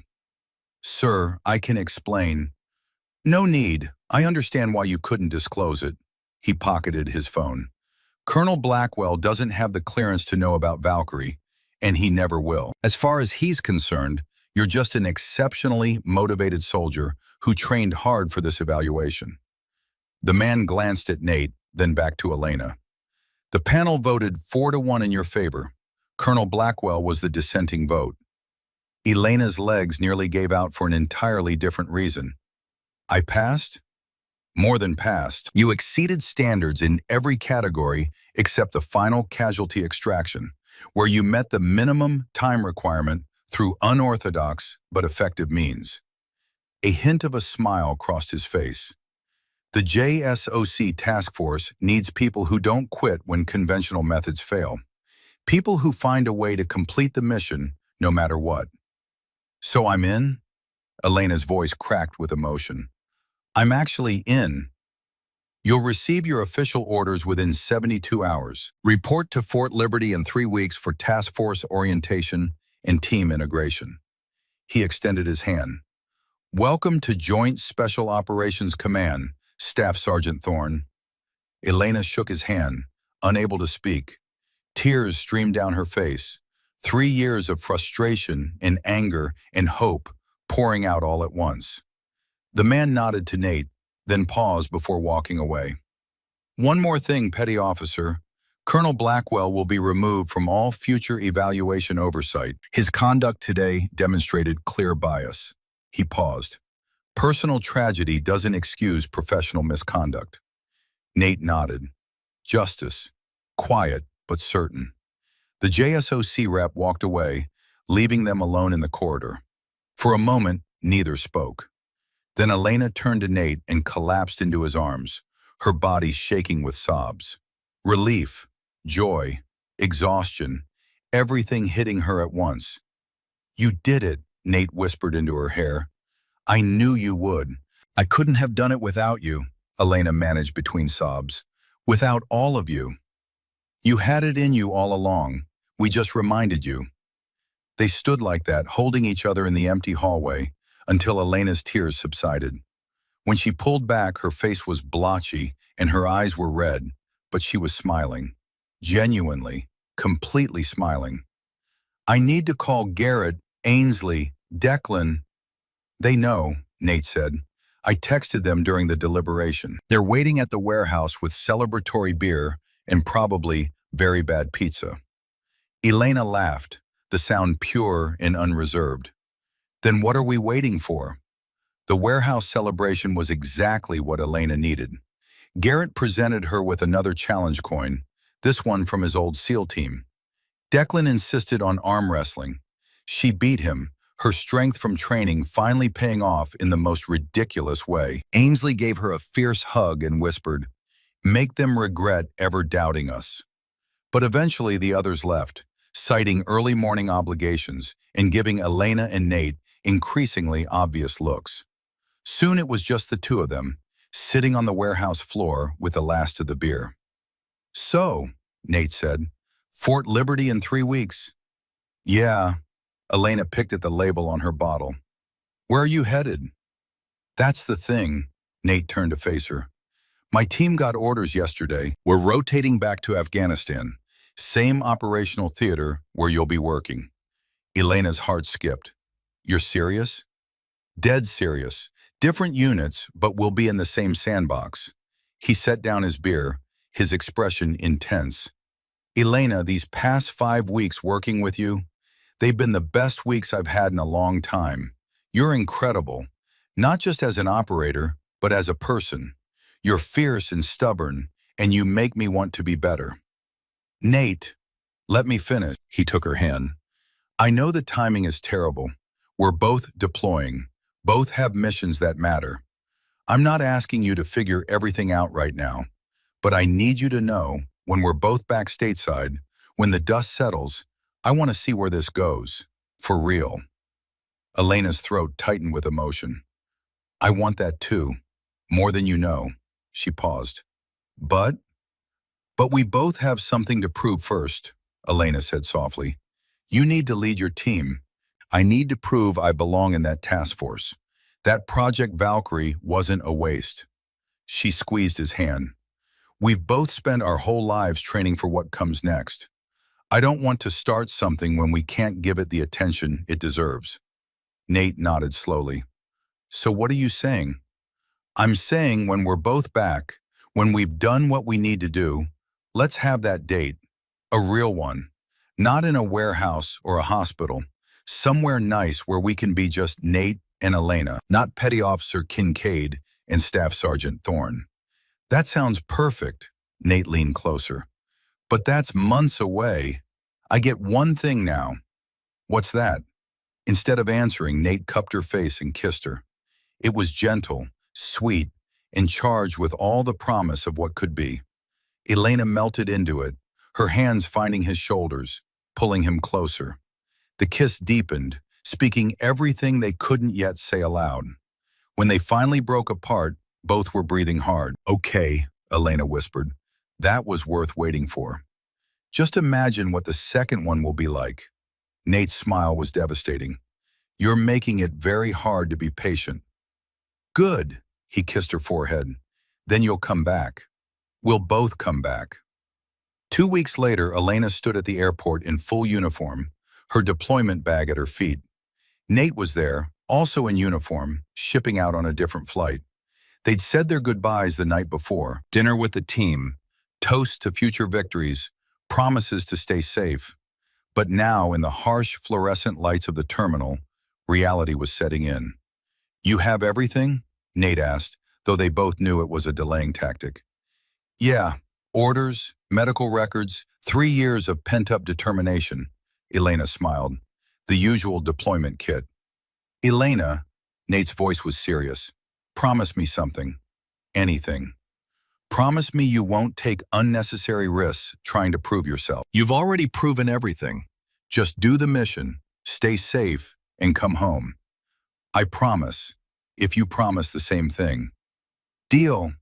"Sir, I can explain." "No need. I understand why you couldn't disclose it." He pocketed his phone. "Colonel Blackwell doesn't have the clearance to know about Valkyrie, and he never will. As far as he's concerned, you're just an exceptionally motivated soldier who trained hard for this evaluation." The man glanced at Nate, then back to Elena. "The panel voted 4-1 in your favor. Colonel Blackwell was the dissenting vote." Elena's legs nearly gave out for an entirely different reason. "I passed?" "More than passed. You exceeded standards in every category except the final casualty extraction, where you met the minimum time requirement through unorthodox but effective means." A hint of a smile crossed his face. "The JSOC task force needs people who don't quit when conventional methods fail. People who find a way to complete the mission no matter what." "So I'm in?" Elena's voice cracked with emotion. "I'm actually in. You'll receive your official orders within 72 hours. Report to Fort Liberty in 3 weeks for task force orientation and team integration." He extended his hand. "Welcome to Joint Special Operations Command, Staff Sergeant Thorne." Elena shook his hand, unable to speak. Tears streamed down her face. 3 years of frustration and anger and hope pouring out all at once. The man nodded to Nate, then paused before walking away. "One more thing, Petty Officer. Colonel Blackwell will be removed from all future evaluation oversight. His conduct today demonstrated clear bias." He paused. "Personal tragedy doesn't excuse professional misconduct." Nate nodded. Justice. Quiet, but certain. The JSOC rep walked away, leaving them alone in the corridor. For a moment, neither spoke. Then Elena turned to Nate and collapsed into his arms, her body shaking with sobs. Relief, joy, exhaustion, everything hitting her at once. "You did it," Nate whispered into her hair. "I knew you would. I couldn't have done it without you," Elena managed between sobs. "Without all of you. You had it in you all along. We just reminded you." They stood like that, holding each other in the empty hallway, until Elena's tears subsided. When she pulled back, her face was blotchy and her eyes were red, but she was smiling. Genuinely, completely smiling. "I need to call Garrett, Ainsley, Declan." "They know," Nate said. "I texted them during the deliberation. They're waiting at the warehouse with celebratory beer and probably very bad pizza." Elena laughed, the sound pure and unreserved. Then what are we waiting for? The warehouse celebration was exactly what Elena needed. Garrett presented her with another challenge coin, this one from his old SEAL team. Declan insisted on arm wrestling. She beat him, her strength from training finally paying off in the most ridiculous way. Ainsley gave her a fierce hug and whispered, "Make them regret ever doubting us." But eventually the others left, citing early morning obligations and giving Elena and Nate increasingly obvious looks. Soon it was just the two of them, sitting on the warehouse floor with the last of the beer. "So," Nate said, "Fort Liberty in 3 weeks." "Yeah." Elena picked at the label on her bottle. "Where are you headed?" "That's the thing." Nate turned to face her. "My team got orders yesterday. We're rotating back to Afghanistan. Same operational theater where you'll be working." Elena's heart skipped. "You're serious?" "Dead serious. Different units, but we'll be in the same sandbox." He set down his beer, his expression intense. "Elena, these past 5 weeks working with you, they've been the best weeks I've had in a long time. You're incredible, not just as an operator, but as a person. You're fierce and stubborn, and you make me want to be better." "Nate, let me finish." He took her hand. "I know the timing is terrible. We're both deploying. Both have missions that matter. I'm not asking you to figure everything out right now, but I need you to know, when we're both back stateside, when the dust settles, I want to see where this goes. For real." Elena's throat tightened with emotion. "I want that too. More than you know." She paused. But we both have something to prove first," Elena said softly. "You need to lead your team. I need to prove I belong in that task force. That Project Valkyrie wasn't a waste." She squeezed his hand. "We've both spent our whole lives training for what comes next. I don't want to start something when we can't give it the attention it deserves." Nate nodded slowly. "So what are you saying?" "I'm saying when we're both back, when we've done what we need to do, let's have that date. A real one. Not in a warehouse or a hospital. Somewhere nice where we can be just Nate and Elena, not Petty Officer Kincaid and Staff Sergeant Thorne." "That sounds perfect." Nate leaned closer. "But that's months away. I get one thing now." "What's that?" Instead of answering, Nate cupped her face and kissed her. It was gentle, sweet, and charged with all the promise of what could be. Elena melted into it, her hands finding his shoulders, pulling him closer. The kiss deepened, speaking everything they couldn't yet say aloud. When they finally broke apart, both were breathing hard. "Okay," Elena whispered. "That was worth waiting for. Just imagine what the second one will be like." Nate's smile was devastating. "You're making it very hard to be patient." "Good," he kissed her forehead. "Then you'll come back. We'll both come back." 2 weeks later, Elena stood at the airport in full uniform, her deployment bag at her feet. Nate was there, also in uniform, shipping out on a different flight. They'd said their goodbyes the night before. Dinner with the team, toast to future victories, promises to stay safe. But now, in the harsh fluorescent lights of the terminal, reality was setting in. "You have everything?" Nate asked, though they both knew it was a delaying tactic. "Yeah, orders, medical records, 3 years of pent-up determination," Elena smiled. "The usual deployment kit." "Elena," Nate's voice was serious, "promise me something. Anything. Promise me you won't take unnecessary risks trying to prove yourself. You've already proven everything. Just do the mission, stay safe, and come home. I promise, if you promise the same thing." "Deal."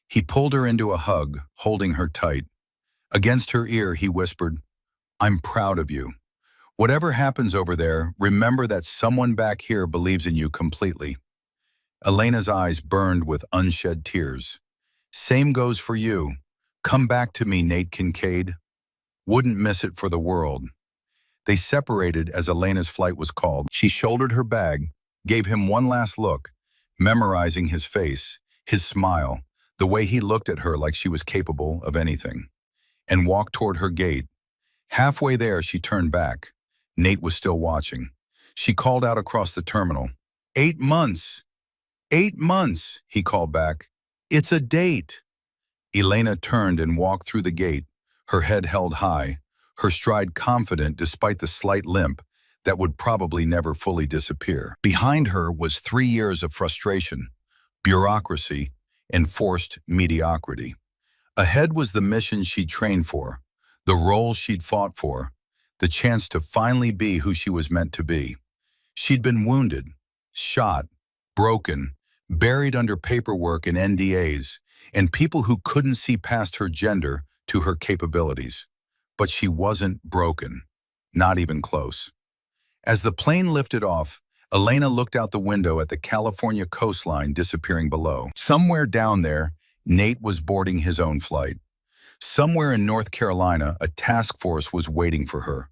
He pulled her into a hug, holding her tight. Against her ear, he whispered, "I'm proud of you. Whatever happens over there, remember that someone back here believes in you completely." Elena's eyes burned with unshed tears. "Same goes for you. Come back to me, Nate Kincaid. Wouldn't miss it for the world." They separated as Elena's flight was called. She shouldered her bag, gave him one last look, memorizing his face, his smile, the way he looked at her like she was capable of anything, and walked toward her gate. Halfway there, she turned back. Nate was still watching. She called out across the terminal. 8 months! 8 months, he called back. It's a date. Elena turned and walked through the gate, her head held high, her stride confident despite the slight limp that would probably never fully disappear. Behind her was 3 years of frustration, bureaucracy, and forced mediocrity. Ahead was the mission she'd trained for, the role she'd fought for, the chance to finally be who she was meant to be. She'd been wounded, shot, broken, buried under paperwork and NDAs, and people who couldn't see past her gender to her capabilities. But she wasn't broken, not even close. As the plane lifted off, Elena looked out the window at the California coastline disappearing below. Somewhere down there, Nate was boarding his own flight. Somewhere in North Carolina, a task force was waiting for her.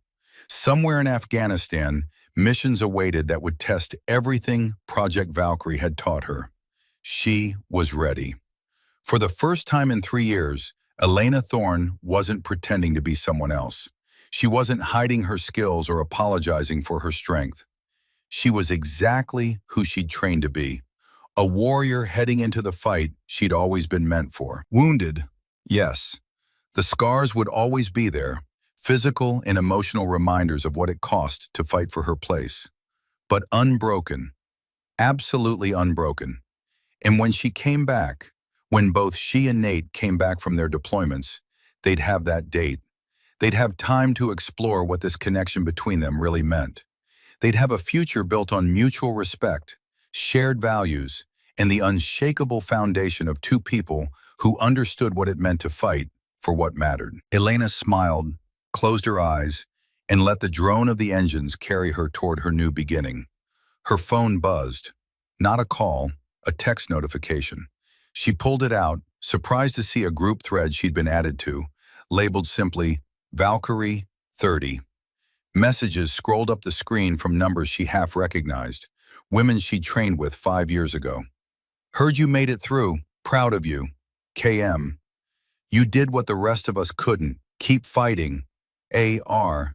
Somewhere in Afghanistan, missions awaited that would test everything Project Valkyrie had taught her. She was ready. For the first time in 3 years, Elena Thorne wasn't pretending to be someone else. She wasn't hiding her skills or apologizing for her strength. She was exactly who she'd trained to be, a warrior heading into the fight she'd always been meant for. Wounded, yes. The scars would always be there, physical and emotional reminders of what it cost to fight for her place. But unbroken, absolutely unbroken. And when she came back, when both she and Nate came back from their deployments, they'd have that date. They'd have time to explore what this connection between them really meant. They'd have a future built on mutual respect, shared values, and the unshakable foundation of two people who understood what it meant to fight for what mattered. Elena smiled, closed her eyes, and let the drone of the engines carry her toward her new beginning. Her phone buzzed. Not a call, a text notification. She pulled it out, surprised to see a group thread she'd been added to, labeled simply Valkyrie 30. Messages scrolled up the screen from numbers she half recognized, women she'd trained with 5 years ago. Heard you made it through. Proud of you. KM. You did what the rest of us couldn't. Keep fighting. AR.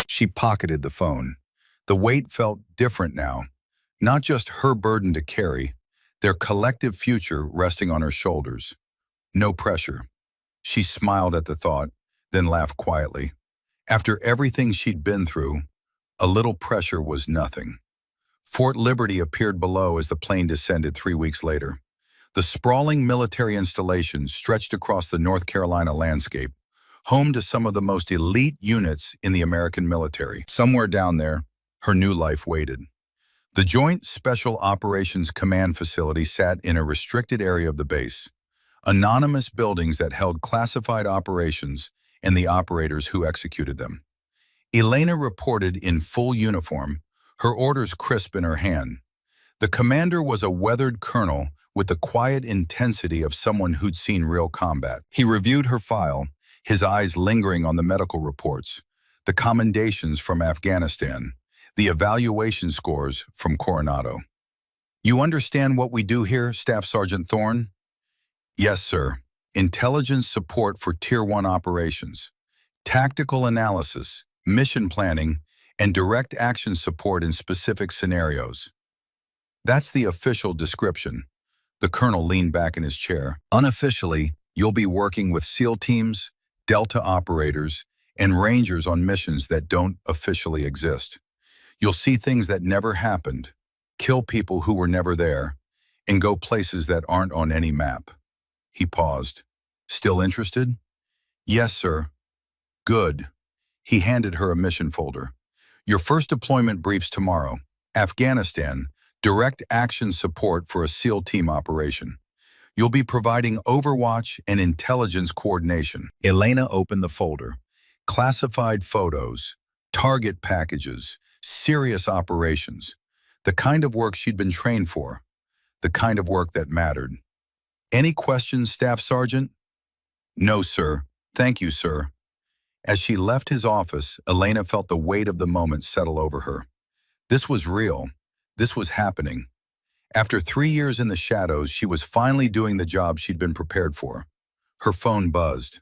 She pocketed the phone. The weight felt different now. Not just her burden to carry, their collective future resting on her shoulders. No pressure. She smiled at the thought, then laughed quietly. After everything she'd been through, a little pressure was nothing. Fort Liberty appeared below as the plane descended 3 weeks later. The sprawling military installation stretched across the North Carolina landscape, home to some of the most elite units in the American military. Somewhere down there, her new life waited. The Joint Special Operations Command facility sat in a restricted area of the base, anonymous buildings that held classified operations and the operators who executed them. Elena reported in full uniform, her orders crisp in her hand. The commander was a weathered colonel with the quiet intensity of someone who'd seen real combat. He reviewed her file, his eyes lingering on the medical reports, the commendations from Afghanistan, the evaluation scores from Coronado. You understand what we do here, Staff Sergeant Thorne? Yes, sir. Intelligence support for Tier 1 operations, tactical analysis, mission planning, and direct action support in specific scenarios. That's the official description. The colonel leaned back in his chair. Unofficially, you'll be working with SEAL teams, Delta operators, and Rangers on missions that don't officially exist. You'll see things that never happened, kill people who were never there, and go places that aren't on any map. He paused. Still interested? Yes, sir. Good. He handed her a mission folder. Your first deployment briefs tomorrow. Afghanistan, direct action support for a SEAL team operation. You'll be providing overwatch and intelligence coordination. Elena opened the folder. Classified photos, target packages, serious operations. The kind of work she'd been trained for. The kind of work that mattered. Any questions, Staff Sergeant? No, sir. Thank you, sir. As she left his office, Elena felt the weight of the moment settle over her. This was real. This was happening. After 3 years in the shadows, she was finally doing the job she'd been prepared for. Her phone buzzed.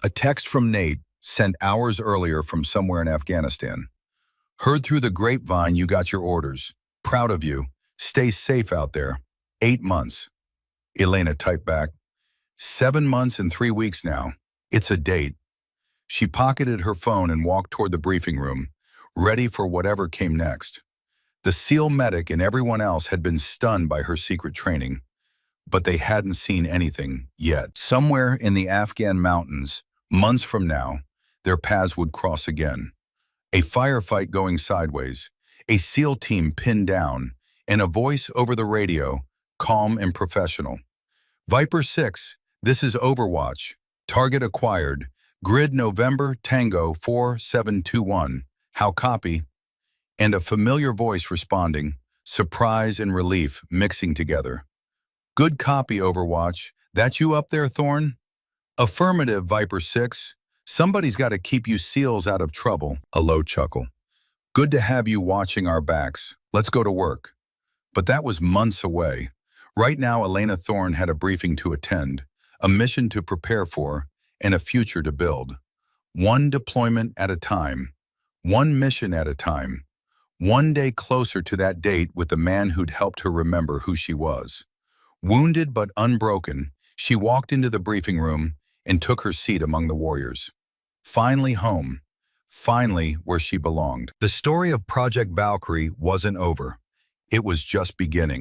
A text from Nate, sent hours earlier from somewhere in Afghanistan. Heard through the grapevine you got your orders. Proud of you. Stay safe out there. 8 months. Elena typed back. 7 months and 3 weeks now. It's a date. She pocketed her phone and walked toward the briefing room, ready for whatever came next. The SEAL medic and everyone else had been stunned by her secret training, but they hadn't seen anything yet. Somewhere in the Afghan mountains, months from now, their paths would cross again. A firefight going sideways, a SEAL team pinned down, and a voice over the radio, calm and professional. Viper 6, this is Overwatch. Target acquired. Grid November Tango 4721. How copy? And a familiar voice responding, surprise and relief mixing together. Good copy, Overwatch. That you up there, Thorn? Affirmative, Viper 6. Somebody's got to keep you SEALs out of trouble. A low chuckle. Good to have you watching our backs. Let's go to work. But that was months away. Right now, Elena Thorne had a briefing to attend, a mission to prepare for, and a future to build. One deployment at a time. One mission at a time. One day closer to that date with the man who'd helped her remember who she was. Wounded but unbroken, she walked into the briefing room and took her seat among the warriors. Finally home. Finally where she belonged. The story of Project Valkyrie wasn't over. It was just beginning.